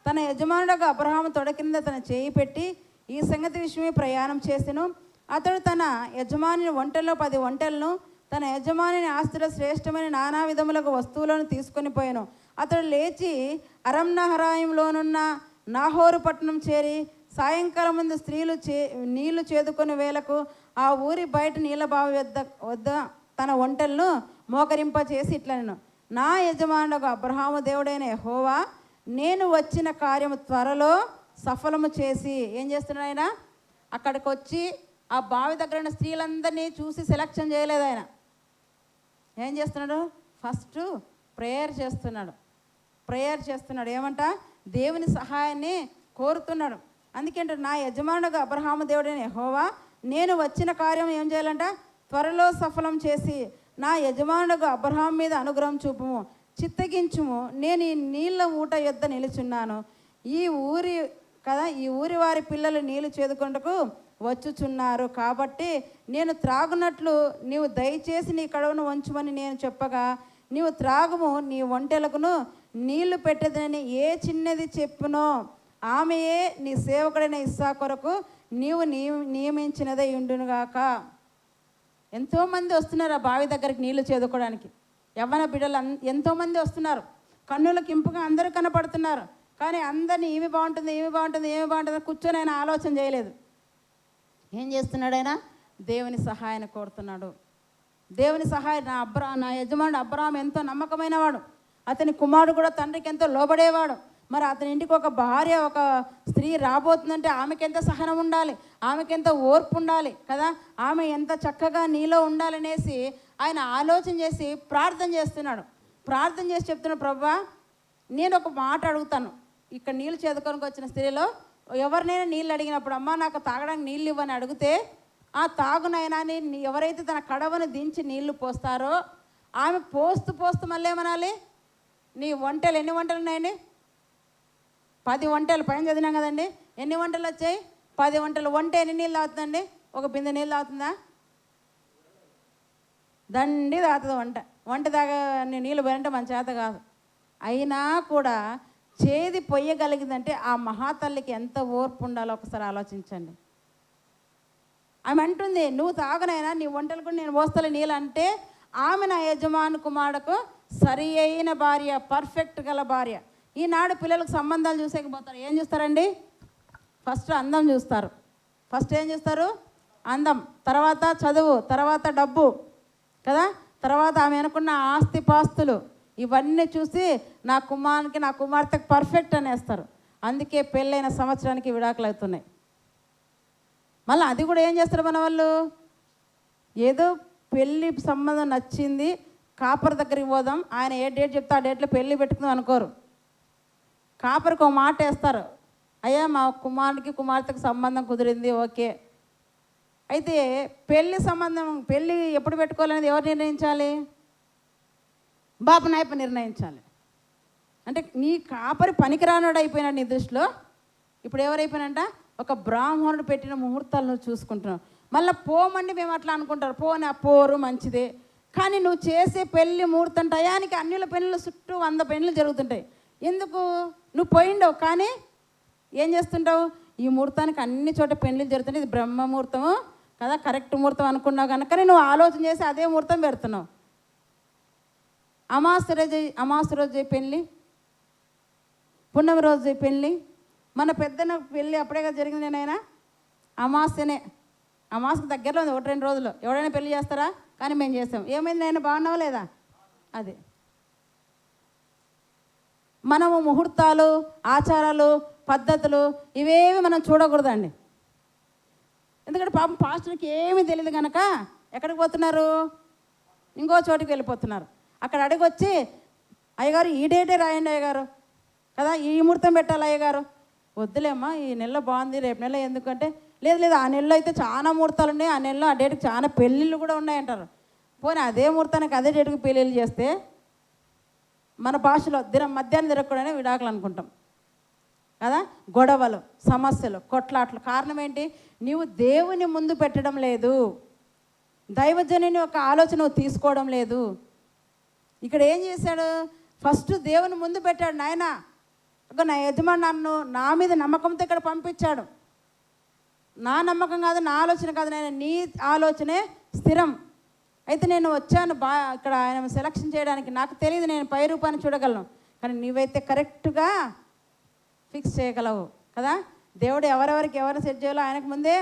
తన యజమానుడుగా అబ్రహాము తొడ కింద తన చేయి పెట్టి ఈ సంగతి విషయమే ప్రయాణం చేసెను. అతడు తన యజమాని ఒంటెల్లో 10 ఒంటెలను, తన యజమాని ఆస్తిలో శ్రేష్టమైన నానా విధములకు వస్తువులను తీసుకొని పోయాను. అతడు లేచి అరంనహరాయంలోనున్న నాహోరు పట్టణం చేరి సాయంకాలం ముందు స్త్రీలు నీళ్లు చేదుకొని వేలకు ఆ ఊరి బయట నీళ్ళ బావి వద్ద తన ఒంటెలను మోకరింప చేసి ఇట్లనెను, నా యజమానుడు అబ్రహాము దేవుడైన యెహోవా, నేను వచ్చిన కార్యము త్వరలో సఫలము చేసి. ఏం చేస్తున్నాడు ఆయన? అక్కడికి వచ్చి ఆ బావి దగ్గర ఉన్న స్త్రీలందరినీ చూసి సెలక్షన్ చేయలేదు. ఆయన ఏం చేస్తున్నాడు? ఫస్ట్ ప్రేయర్ చేస్తున్నాడు. ఏమంట? దేవుని సహాయాన్ని కోరుతున్నాడు. అందుకేంటే నా యజమానుడుగా అబ్రహాము దేవుడైన యెహోవా, నేను వచ్చిన కార్యం ఏం చేయాలంట? త్వరలో సఫలం చేసి నా యజమానుడుగా అబ్రహాము మీద అనుగ్రహం చూపుము, చిత్తగించుము. నేను ఈ నీళ్ళ ఊట యొద్ద నిలుచున్నాను. ఈ ఊరి వారి పిల్లలు నీళ్లు చేదుకొంటకు వచ్చుచున్నారు, కాబట్టి నేను త్రాగునట్లు నీవు దయచేసి నీ కడవను వంచుమని నేను చెప్పగా, నీవు త్రాగుము, నీ ఒంటెలకును నీళ్లు పెట్టదని ఏ చిన్నది చెప్పునో ఆమెయే నీ సేవకుడైన ఇస్సాకు కొరకు నీవు నియమించినదే ఉండునుగాక. ఎంతోమంది వస్తున్నారు ఆ బావి దగ్గరికి నీళ్లు చేదుకోవడానికి. యవ్వన బిడ్డలు ఎంతోమంది వస్తున్నారు. కన్నులకు ఇంపుగా అందరూ కనపడుతున్నారు. కానీ అందరినీ ఏమి బాగుంటుంది కూర్చొని ఆయన ఆలోచన చేయలేదు. ఏం చేస్తున్నాడు ఆయన? దేవుని సహాయాన్ని కోరుతున్నాడు. దేవుని సహాయం. నా యజమానుడు అబ్రహాము ఎంతో నమ్మకమైన వాడు. అతని కుమారుడు కూడా తండ్రికి ఎంతో లోబడేవాడు. మరి అతని ఇంటికి ఒక భార్య, ఒక స్త్రీ రాబోతుందంటే ఆమెకి ఎంత సహనం ఉండాలి, ఆమెకి ఎంత ఓర్పు ఉండాలి కదా, ఆమె ఎంత చక్కగా నీలో ఉండాలనేసి ఆయన ఆలోచన చేసి ప్రార్థన చేసి చెప్తున్నాడు, ప్రభువా, నేను ఒక మాట అడుగుతాను. ఇక్కడ నీళ్ళు చేదుకోనికి వచ్చిన స్త్రీలో ఎవరినైనా నీళ్ళు అడిగినప్పుడు, అమ్మ నాకు తాగడానికి నీళ్ళు ఇవ్వని అడిగితే, ఆ తాగునైనా ఎవరైతే తన కడవను దించి నీళ్లు పోస్తారో ఆమె పోస్తూ మళ్ళీ ఏమనాలి? నీ ఒంటెలు ఎన్ని వంటలు ఉన్నాయండి? 10 వంటలు పైన చదివినాం కదండి. ఎన్ని వంటలు వచ్చాయి? 10 వంటలు. వంట ఎన్ని నీళ్ళు తాగుతుందండి? ఒక బిందె నీళ్ళు తాగుతుందా? దండి తాగుతుంది వంట తాగా నీళ్ళు పోయాలంటే మన చేత కాదు. అయినా కూడా చేది పొయ్యగలిగిందంటే ఆ మహాతల్లికి ఎంత ఓర్పు ఉండాలో ఒకసారి ఆలోచించండి. ఆమె అంటుంది, నువ్వు తాగనైనా నీ వంటలు కూడా నేను పోస్తలే నీళ్ళు అంటే, ఆమె నా యజమాని కుమారుడుకు సరి అయిన భార్య, పర్ఫెక్ట్ గల భార్య. ఈనాడు పిల్లలకు సంబంధాలు చూసేకపోతారు. ఏం చూస్తారండి? ఫస్ట్ అందం చూస్తారు. ఫస్ట్ ఏం చూస్తారు? అందం, తర్వాత చదువు, తర్వాత డబ్బు కదా, తర్వాత ఆమె అనుకున్న ఆస్తి పాస్తులు, ఇవన్నీ చూసి నా కుమారునికి నా కుమార్తెకు పర్ఫెక్ట్ అనేస్తారు. అందుకే పెళ్ళైన సంవత్సరానికి విడాకులు అవుతున్నాయి. మళ్ళీ అది కూడా ఏం చేస్తారు మన వాళ్ళు, ఏదో పెళ్ళి సంబంధం నచ్చింది, కాపర్ దగ్గరికి పోదాం, ఆయన ఏ డేట్ చెప్తే ఆ డేట్లో పెళ్ళి పెట్టుకుందాం అనుకోరు. కాపరికి ఒక మాట వేస్తారు, అయ్యా మా కుమారుడికి కుమార్తెకు సంబంధం కుదిరింది, ఓకే. అయితే పెళ్ళి ఎప్పుడు పెట్టుకోవాలనేది ఎవరు నిర్ణయించాలి? బాబు నాయప నిర్ణయించాలి. అంటే నీ కాపరి పనికిరానోడు అయిపోయినాడు నీ దృష్టిలో. ఇప్పుడు ఎవరైపోయినంట, ఒక బ్రాహ్మణుడు పెట్టిన ముహూర్తాలు నువ్వు చూసుకుంటున్నావు. మళ్ళీ పోమండి మేము అట్లా అనుకుంటారు, పోని ఆ పోరు మంచిదే, కానీ నువ్వు చేసే పెళ్ళి ముహూర్తం టయానికి అన్యుల పెళ్ళిళ్ళు చుట్టూ 100 పెళ్ళిళ్ళు జరుగుతుంటాయి. ఎందుకు? నువ్వు పోయిండవు, కానీ ఏం చేస్తుంటావు, ఈ ముహూర్తానికి అన్ని చోట పెళ్ళిళ్ళు జరుగుతుంటే ఇది బ్రహ్మ ముహూర్తము కదా, కరెక్ట్ ముహూర్తం అనుకున్నావు కనుక నువ్వు ఆలోచన చేసి అదే ముహూర్తం పెడుతున్నావు. అమావాస్య రోజు పెళ్ళి, పున్నమి రోజు పెళ్ళి, మన పెద్దన పెళ్ళి అప్పుడే కదా జరిగింది. నేనైనా అమావాస్యనే, అమావాస్యకు దగ్గరలో ఉంది, 1-2 రోజులు. ఎవడైనా పెళ్ళి చేస్తారా? కానీ మేము చేస్తాం. ఏమైంది, నేను బాగున్నావా లేదా? అది మనము ముహూర్తాలు, ఆచారాలు, పద్ధతులు ఇవేవి మనం చూడకూడదండి. ఎందుకంటే పాపం పాస్టర్కి ఏమీ తెలియదు కనుక ఎక్కడికి పోతున్నారు, ఇంకో చోటికి వెళ్ళిపోతున్నారు. అక్కడ అడిగొచ్చి అయ్యగారు ఈ డేటే రాయండి అయ్యగారు కదా, ఈ ముహూర్తం పెట్టాలి అయ్యగారు. వద్దులేమ్మా, ఈ నెలలో బాగుంది, రేపు నెల ఎందుకంటే లేదు ఆ నెలలో అయితే చాలా ముహూర్తాలు ఉన్నాయి, ఆ నెలలో ఆ డేట్కి చాలా పెళ్ళిళ్ళు కూడా ఉన్నాయంటారు. పోనీ అదే ముహూర్తానికి అదే డేట్కి పెళ్ళిళ్ళు చేస్తే మన భాషలో మధ్యాహ్నం తిరగకూడనే విడాకులు అనుకుంటాం కదా. గొడవలు, సమస్యలు, కొట్లాట్లు కారణం ఏంటి? నీవు దేవుని ముందు పెట్టడం లేదు, దైవజనుని యొక్క ఆలోచన నువ్వు తీసుకోవడం లేదు. ఇక్కడ ఏం చేశాడు? ఫస్ట్ దేవుని ముందు పెట్టాడు. నాయన నా యజమాని నన్ను నా మీద నమ్మకంతో ఇక్కడ పంపించాడు. నా నమ్మకం కాదు, నా ఆలోచన కాదు, నాయన నీ ఆలోచనే స్థిరం. అయితే నేను వచ్చాను ఇక్కడ ఆయన సెలక్షన్ చేయడానికి. నాకు తెలియదు, నేను పై రూపాన్ని చూడగలను, కానీ నీవైతే కరెక్ట్గా ఫిక్స్ చేయగలవు కదా. దేవుడు ఎవరెవరికి ఎవరిని సెట్ చేయాలో ఆయనకు ముందే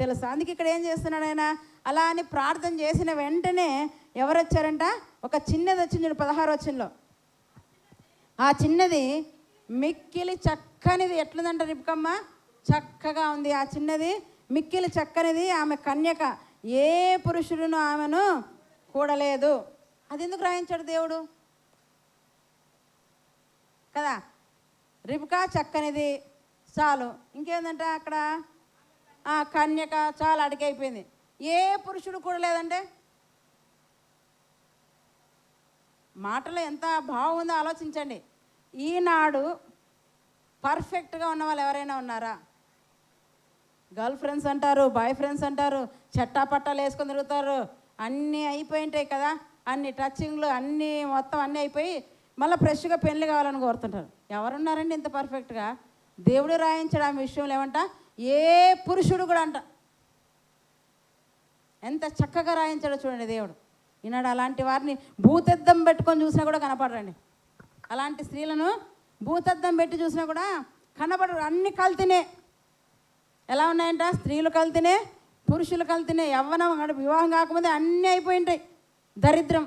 తెలుసు. అందుకే ఇక్కడ ఏం చేస్తున్నాడు ఆయన, అలా అని ప్రార్థన చేసిన వెంటనే ఎవరు వచ్చారంట? ఒక చిన్నది వచ్చింది 16వ వచనంలో. ఆ చిన్నది మిక్కిలి చక్కనిది. ఎట్లుందంట రిబ్కమ్మ? చక్కగా ఉంది. ఆ చిన్నది మిక్కిలి చక్కనిది, ఆమె కన్యక, ఏ పురుషుడును ఆమెను కూడలేదు. అది ఎందుకు రాయించాడు దేవుడు కదా? రిబ్కా చక్కనిది చాలు, ఇంకేందంట అక్కడ ఆ కన్యక చాలా అడిగైపోయింది. ఏ పురుషుడు కూడా లేదంటే మాటలో ఎంత బాగుందో ఆలోచించండి. ఈనాడు పర్ఫెక్ట్గా ఉన్న వాళ్ళు ఎవరైనా ఉన్నారా? గర్ల్ ఫ్రెండ్స్ అంటారు, బాయ్ ఫ్రెండ్స్ అంటారు, చట్టాపట్టాలు వేసుకొని తిరుగుతారు, అన్నీ అయిపోయింటాయి కదా, అన్ని టచింగ్లు అన్నీ మొత్తం అన్నీ అయిపోయి మళ్ళీ ఫ్రెష్గా పెళ్ళి కావాలని కోరుతుంటారు. ఎవరున్నారండి ఇంత పర్ఫెక్ట్గా? దేవుడు రాయించాడు ఆమె విషయంలో ఏమంట, ఏ పురుషుడు కూడా అంట. ఎంత చక్కగా రాయించాడో చూడండి దేవుడు. ఈనాడు అలాంటి వారిని భూతద్దం పెట్టుకొని చూసినా కూడా కనపడరండి. అలాంటి స్త్రీలను భూతద్దం పెట్టి చూసినా కూడా కనపడరు. అన్ని కల్తీనే. ఎలా ఉన్నాయంట? స్త్రీలు కల్తీనే, పురుషులు కల్తీనే, యవ్వనం వివాహం కాకముందే అన్నీ అయిపోయింటాయి. దరిద్రం.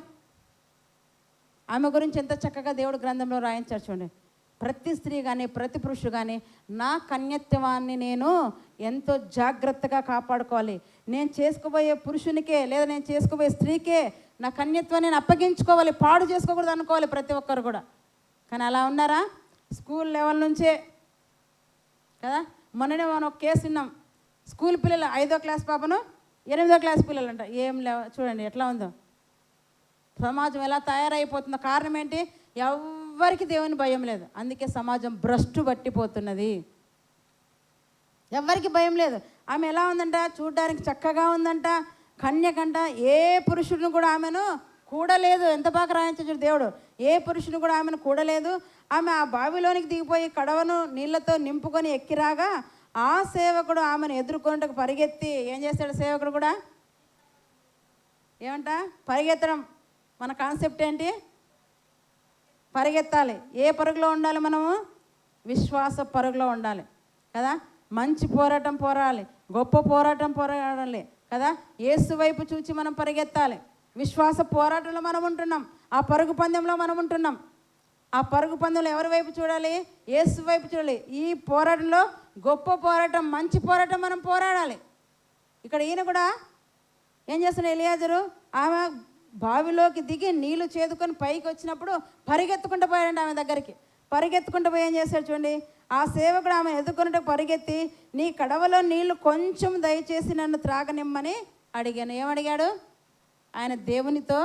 ఆమె గురించి ఎంత చక్కగా దేవుడు గ్రంథంలో రాయించారు చూడండి. ప్రతి స్త్రీ కానీ ప్రతి పురుషుడు కానీ నా కన్యత్వాన్ని నేను ఎంతో జాగ్రత్తగా కాపాడుకోవాలి. నేను చేసుకోబోయే పురుషునికే లేదా నేను చేసుకోబోయే స్త్రీకే నా కన్యత్వాన్ని నేను అప్పగించుకోవాలి, పాడు చేసుకోకూడదు అనుకోవాలి ప్రతి ఒక్కరు కూడా. కానీ అలా ఉన్నారా? స్కూల్ లెవెల్ నుంచే కదా. మొన్ననే మనం ఒక కేసు విన్నాం. స్కూల్ పిల్లలు 5వ క్లాస్ పాపను 8వ క్లాస్ పిల్లలు అంట. చూడండి ఎట్లా ఉందో సమాజం, ఎలా తయారైపోతుందో. కారణం ఏంటి? ఎవ్వరికి దేవుని భయం లేదు. అందుకే సమాజం భ్రష్టు పట్టిపోతున్నది. ఎవ్వరికి భయం లేదు. ఆమె ఎలా ఉందంట? చూడడానికి చక్కగా ఉందంట, కన్యకంట. ఏ పురుషుడిని కూడా ఆమెను కూడలేదు. ఎంత బాగా రాయించాడు దేవుడు. ఏ పురుషుని కూడా ఆమెను కూడలేదు. ఆమె ఆ బావిలోనికి దిగిపోయి కడవను నీళ్లతో నింపుకొని ఎక్కిరాగా ఆ సేవకుడు ఆమెను ఎదుర్కొంటకు పరిగెత్తి ఏం చేశాడు? సేవకుడు కూడా ఏమంట? పరిగెత్తడం. మన కాన్సెప్ట్ ఏంటి? పరిగెత్తాలి. ఏ పరుగులో ఉండాలి మనము? విశ్వాస పరుగులో ఉండాలి కదా. మంచి పోరాటం పోరాడాలి, గొప్ప పోరాటం పోరాడాలి కదా. యేసు వైపు చూచి మనం పరిగెత్తాలి. విశ్వాస పోరాటంలో మనం ఉంటున్నాం, ఆ పరుగు పందెంలో మనం ఉంటున్నాం. ఆ పరుగు పందెంలో ఎవరి వైపు చూడాలి? యేసు వైపు చూడాలి. ఈ పోరాటంలో గొప్ప పోరాటం, మంచి పోరాటం మనం పోరాడాలి. ఇక్కడ ఈయన కూడా ఏం చేస్తున్నాడు? ఎలియాజరు ఆమె బావిలోకి దిగి నీళ్లు చేదుకొని పైకి వచ్చినప్పుడు పరిగెత్తుకుంటూ పోయాడండి ఆమె దగ్గరికి. పరిగెత్తుకుంటూ పోయి ఏం చేశాడు చూడండి, ఆ సేవకుడు ఆమె ఎదుర్కొన్నట్టు పరిగెత్తి, నీ కడవలో నీళ్లు కొంచెం దయచేసి నన్ను త్రాగనిమ్మని అడిగాను. ఏమడిగాడు? ఆయన దేవునితో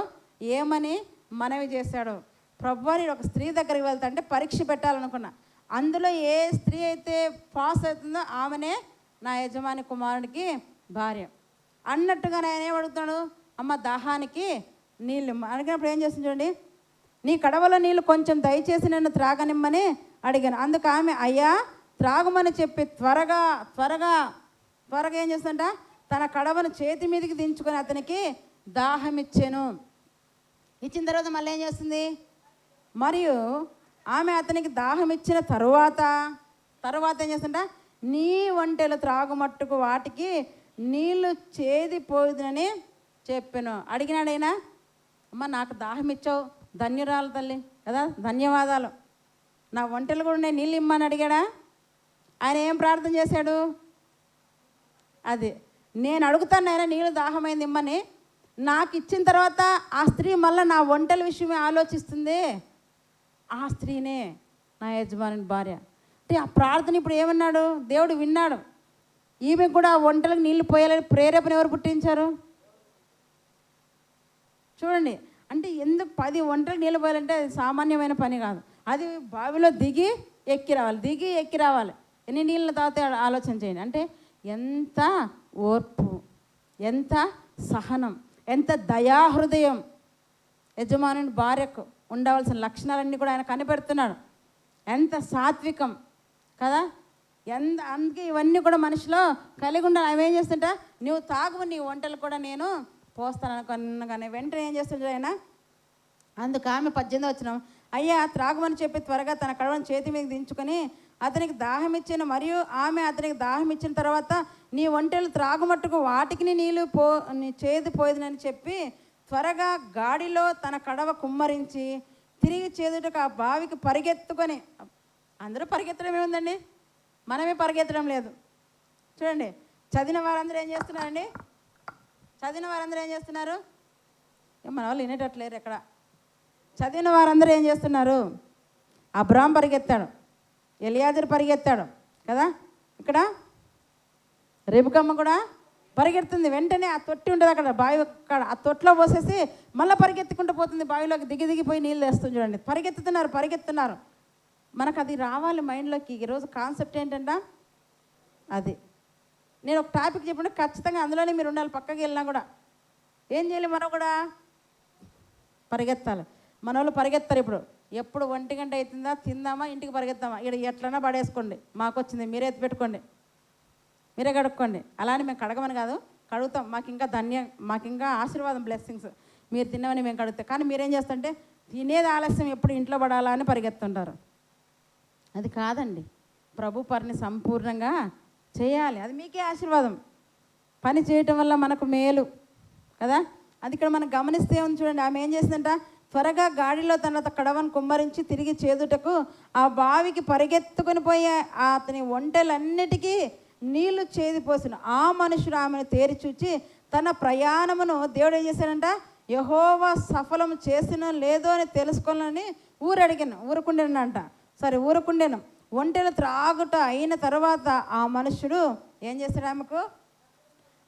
ఏమని మనవి చేశాడు? ప్రభువా, నేను ఒక స్త్రీ దగ్గరికి వెళ్తా అంటే పరీక్ష పెట్టాలనుకున్నా. అందులో ఏ స్త్రీ అయితే పాస్ అవుతుందో ఆమెనే నా యజమాని కుమారుడికి భార్య అన్నట్టుగా ఆయన ఏమడుగుతాడు? అమ్మ, దాహానికి నీళ్ళు అడిగినప్పుడు ఏం చేస్తుంది చూడండి, నీ కడవలో నీళ్ళు కొంచెం దయచేసి నన్ను త్రాగనిమ్మని అడిగాను. అందుకు ఆమె, అయ్యా త్రాగమని చెప్పి త్వరగా త్వరగా త్వరగా ఏం చేస్తుందంట, తన కడవను చేతి మీదకి దించుకొని అతనికి దాహం ఇచ్చాను. ఇచ్చిన తర్వాత మళ్ళీ ఏం చేస్తుంది? మరియు ఆమె అతనికి దాహం ఇచ్చిన తరువాత ఏం చేస్తుంట, నీ ఒంటెలు త్రాగుమట్టుకు వాటికి నీళ్లు చేదిపోదునని చెప్పాను. అడిగినాడైనా, అమ్మ నాకు దాహం ఇచ్చావు, ధన్యురాలు తల్లి కదా, ధన్యవాదాలు, నా ఒంటెలు కూడా నేను నీళ్ళు ఇమ్మని అడిగాడా? ఆయన ఏం ప్రార్థన చేశాడు? అది నేను అడుగుతాను ఆయన నీళ్ళు దాహమైంది ఇమ్మని, నాకు ఇచ్చిన తర్వాత ఆ స్త్రీ మళ్ళీ నా ఒంటెల విషయమే ఆలోచిస్తుంది, ఆ స్త్రీనే నా యజమాని భార్య అంటే ఆ ప్రార్థన ఇప్పుడు ఏమన్నాడు? దేవుడు విన్నాడు. ఈమె కూడా ఒంటలకు నీళ్లు పోయాలని ప్రేరేపణ ఎవరు పుట్టించారు? చూడండి, అంటే ఎందుకు 10 ఒంటలకు నీళ్ళు పోయాలంటే అది సామాన్యమైన పని కాదు. అది బావిలో దిగి ఎక్కి రావాలి. ఎన్ని నీళ్ళు తాగుతాయి ఆలోచన చేయండి. అంటే ఎంత ఓర్పు, ఎంత సహనం, ఎంత దయాహృదయం యజమానుని భార్యకు ఉండవలసిన లక్షణాలన్నీ కూడా ఆయన కనిపెడుతున్నాడు. ఎంత సాత్వికం కదా, అందుకే ఇవన్నీ కూడా మనిషిలో కలిగి ఉండాలి. అవి ఏం చేస్తుంటా, నువ్వు తాగు, నీ వంటలు కూడా నేను పోస్తాను అనుకున్నాగానే వెంటనే ఏం చేస్తుంటాడు ఆయన? అందుకు ఆమె 18వ వచనం, అయ్యా త్రాగమని చెప్పి త్వరగా తన కడవను చేతి మీద దించుకొని అతనికి దాహం ఇచ్చాను. మరియు ఆమె అతనికి దాహం ఇచ్చిన తర్వాత, నీ ఒంటెలు త్రాగుమట్టుకు వాటికి నీళ్ళు నీ చేదు పోయేదని చెప్పి త్వరగా గాడిలో తన కడవ కుమ్మరించి తిరిగి చేదుటకు ఆ బావికి పరిగెత్తుకొని. అందరూ పరిగెత్తడం ఏముందండి, మనమే పరిగెత్తడం లేదు. చూడండి, చదివిన వారందరూ ఏం చేస్తున్నారండి? మన వాళ్ళు వినేటట్లేరు ఎక్కడ. చదివిన వారందరూ ఏం చేస్తున్నారు? అబ్రాహాం పరిగెత్తాడు, ఎలియాజరు పరిగెత్తాడు కదా. ఇక్కడ రెబెక్కమ్మ కూడా పరిగెడుతుంది. వెంటనే ఆ తొట్టి ఉంటుంది అక్కడ బావి అక్కడ, ఆ తొట్లో పోసేసి మళ్ళీ పరిగెత్తుకుంటూ పోతుంది. బావిలోకి దిగిపోయి నీళ్ళు వేస్తుంది. చూడండి, పరిగెత్తుతున్నారు. మనకు అది రావాలి మైండ్లోకి. ఈరోజు కాన్సెప్ట్ ఏంటంటే అది. నేను ఒక టాపిక్ చెప్పండి, ఖచ్చితంగా అందులోనే మీరు ఉండాలి. పక్కకి వెళ్ళినా కూడా ఏం చేయాలి? మనం కూడా పరిగెత్తాలి. మన వాళ్ళు పరిగెత్తారు. ఎప్పుడు 1 గంట అవుతుందా, తిందామా, ఇంటికి పరిగెత్తామా, ఇక్కడ ఎట్లన్నా పడేసుకోండి, మాకు వచ్చింది మీరే ఎత్తి పెట్టుకోండి, మీరే కడుక్కోండి. అలానే మేము కడగమని కాదు, కడుగుతాం. మాకు ఇంకా ఆశీర్వాదం, బ్లెస్సింగ్స్ మీరు తిన్నామని మేము కడుగుతాం. కానీ మీరేం చేస్తుంటే తినేది ఆలస్యం, ఎప్పుడు ఇంట్లో పడాలా అని పరిగెత్తుంటారు. అది కాదండి. ప్రభు పనిని సంపూర్ణంగా చేయాలి, అది మీకే ఆశీర్వాదం. పని చేయటం వల్ల మనకు మేలు కదా. అది ఇక్కడ మనం గమనిస్తే ఉంది చూడండి. ఆమె ఏం చేసిందంట, త్వరగా గాడిలో తన కడవను కుమ్మరించి తిరిగి చేదుటకు ఆ బావికి పరిగెత్తుకొని పోయే అతని ఒంటెలన్నిటికీ నీళ్లు చేదిపోసిన ఆ మనుషుడు ఆమెను తేరి చూచి తన ప్రయాణమును దేవుడు ఏం చేశాడంట, యెహోవా సఫలం చేసినో లేదో అని తెలుసుకోవాలని ఊరుకుండేను. ఒంటెలు త్రాగుట అయిన తర్వాత ఆ మనుషుడు ఏం చేశాడు, ఆమెకు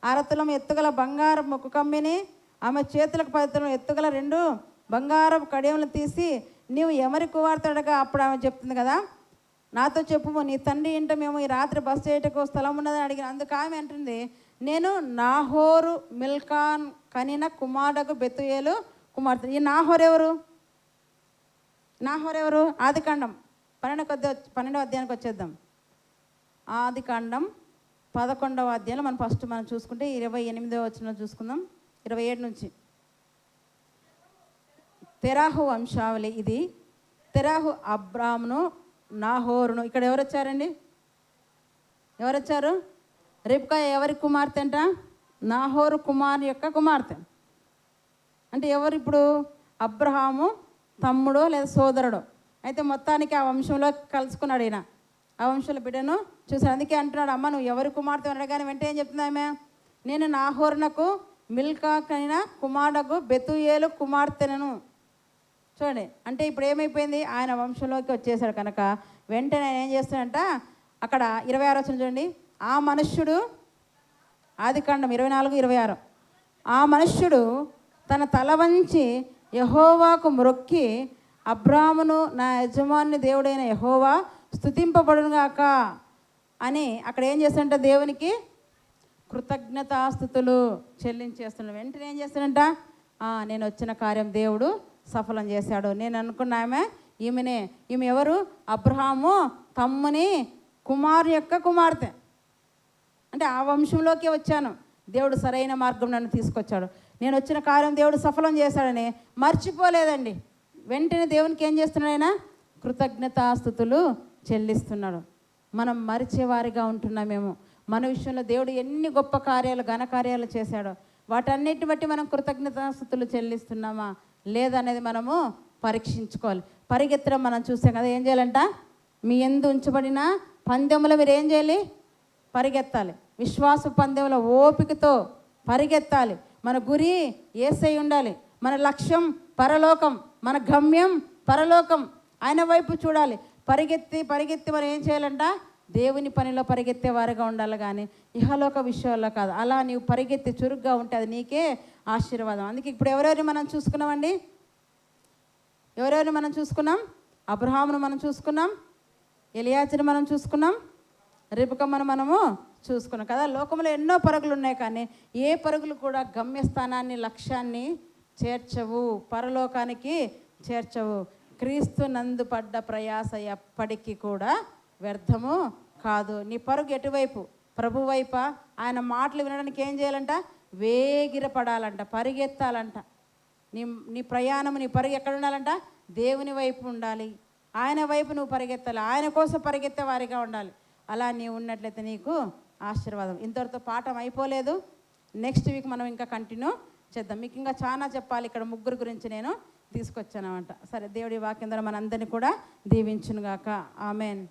6 తులం ఎత్తుగల బంగారు ముక్కు కమ్మిని, ఆమె చేతులకు 10 తులం ఎత్తుగల 2 బంగారపు కడియములు తీసి, నీవు ఎవరి కుమార్తెడగా, అప్పుడు ఆమె చెప్తుంది కదా, నాతో చెప్పుము, నీ తండ్రి ఇంట మేము ఈ రాత్రి బస చేయటకు స్థలం ఉన్నదని అడిగిన. అందుకు ఆమె అంటుంది, నేను నాహోరు మిల్కాన్ కనిన కుమారుడకు బెతుయేలు కుమార్తె. ఈ నాహోరు ఎవరు? ఆదికాండం 12వ అధ్యాయానికి వచ్చేద్దాం. ఆదికాండం 11వ అధ్యాయంలో మనం చూసుకుంటే 28వ వచనం చూసుకుందాం. 27 నుంచి. తెరాహు వంశావళి ఇది. తెరాహు అబ్రామును నాహోరును. ఇక్కడ ఎవరు వచ్చారండి? ఎవరు వచ్చారు? రిబ్కా ఎవరి కుమార్తె అంట? నాహోరు కుమారు యొక్క కుమార్తె. అంటే ఎవరు ఇప్పుడు? అబ్రహాము తమ్ముడో లేదా సోదరుడో. అయితే మొత్తానికి ఆ వంశంలో కలుసుకున్నాడు ఈయన, ఆ వంశంలో బిడ్డను చూసాడు. అందుకే అంటున్నాడు, అమ్మ నువ్వు ఎవరి కుమార్తె అనగానే వెంటనే ఏం చెప్తుంది ఆమె? నేను నాహోరునకు మిల్కాకైన కుమారుడకు బెతుయేలు కుమార్తెను. చూడండి, అంటే ఇప్పుడు ఏమైపోయింది? ఆయన వంశంలోకి వచ్చేసాడు కనుక వెంటనే ఆయన ఏం చేస్తాడంట, అక్కడ 26 వచ్చిన చూడండి. ఆ మనుష్యుడు, ఆదికాండం 24:26, ఆ మనుష్యుడు తన తల వంచి యెహోవాకు మ్రొక్కి, అబ్రామును నా యజమాని దేవుడైన యెహోవా స్తుతింపబడునుగాక అని అక్కడ ఏం చేస్తాడంట, దేవునికి కృతజ్ఞతాస్తుతులు చెల్లించేస్తున్నాడు. వెంటనే ఏం చేస్తాడంట, నేను వచ్చిన కార్యం దేవుడు సఫలం చేశాడు. నేను అనుకున్న ఈమె ఎవరు? అబ్రహాము తమ్ముని కుమారు యొక్క కుమార్తె. అంటే ఆ వంశంలోకి వచ్చాను, దేవుడు సరైన మార్గం నన్ను తీసుకొచ్చాడు, నేను వచ్చిన కార్యం దేవుడు సఫలం చేశాడని మర్చిపోలేదండి. వెంటనే దేవునికి ఏం చేస్తున్నాడు? ఆయన కృతజ్ఞతాస్తుతులు చెల్లిస్తున్నాడు. మనం మరిచేవారిగా ఉంటున్నామేమో. మన విషయంలో దేవుడు ఎన్ని గొప్ప కార్యాలు, ఘనకార్యాలు చేశాడో వాటన్నిటిని బట్టి మనం కృతజ్ఞతాస్తుతులు చెల్లిస్తున్నామా లేదనేది మనము పరీక్షించుకోవాలి. పరిగెత్తడం మనం చూసాం కదా, ఏం చేయాలంట? మీ యందు ఉంచబడిన పందెంలో మీరు ఏం చేయాలి? పరిగెత్తాలి. విశ్వాస పందెంలో ఓపికతో పరిగెత్తాలి. మన గురి యేసై ఉండాలి, మన లక్ష్యం పరలోకం, మన గమ్యం పరలోకం. ఆయన వైపు చూడాలి. పరిగెత్తి మనం ఏం చేయాలంట? దేవుని పనిలో పరిగెత్తే వారిగా ఉండాలి, కానీ ఇహలోక విషయాల్లో కాదు. అలా నీవు పరిగెత్తి చురుగ్గా ఉంటే అది నీకే ఆశీర్వాదం. అందుకే ఇప్పుడు ఎవరెవరిని మనం చూసుకున్నామండి? ఎవరెవరిని మనం చూసుకున్నాం? అబ్రహామును మనం చూసుకున్నాం, ఎలియాజరును మనం చూసుకున్నాం, రిబ్కాను మనము చూసుకున్నాం కదా. లోకంలో ఎన్నో పరుగులు ఉన్నాయి, కానీ ఏ పరుగులు కూడా గమ్యస్థానాన్ని, లక్ష్యాన్ని చేర్చవు, పరలోకానికి చేర్చవు. క్రీస్తు నందు పడ్డ ప్రయాస ఎప్పటికీ కూడా వ్యర్థము కాదు. నీ పరుగు ఎటువైపు? ప్రభు వైపా? ఆయన మాటలు వినడానికి ఏం చేయాలంట? వేగిరపడాలంట, పరిగెత్తాలంట. నీ ప్రయాణం, నీ పరుగు ఎక్కడ ఉండాలంట? దేవుని వైపు ఉండాలి. ఆయన వైపు నువ్వు పరిగెత్తాలి, ఆయన కోసం పరిగెత్తే వారిగా ఉండాలి. అలా నీవు ఉన్నట్లయితే నీకు ఆశీర్వాదం. ఇంతవరతో పాఠం అయిపోలేదు, నెక్స్ట్ వీక్ మనం ఇంకా కంటిన్యూ చేద్దాం. మీకు ఇంకా చాలా చెప్పాలి. ఇక్కడ ముగ్గురు గురించి నేను తీసుకొచ్చానమాట. సరే, దేవుడి వాక్యం ద్వారా మనందరినీ కూడా దీవించునుగాక. ఆమెన్.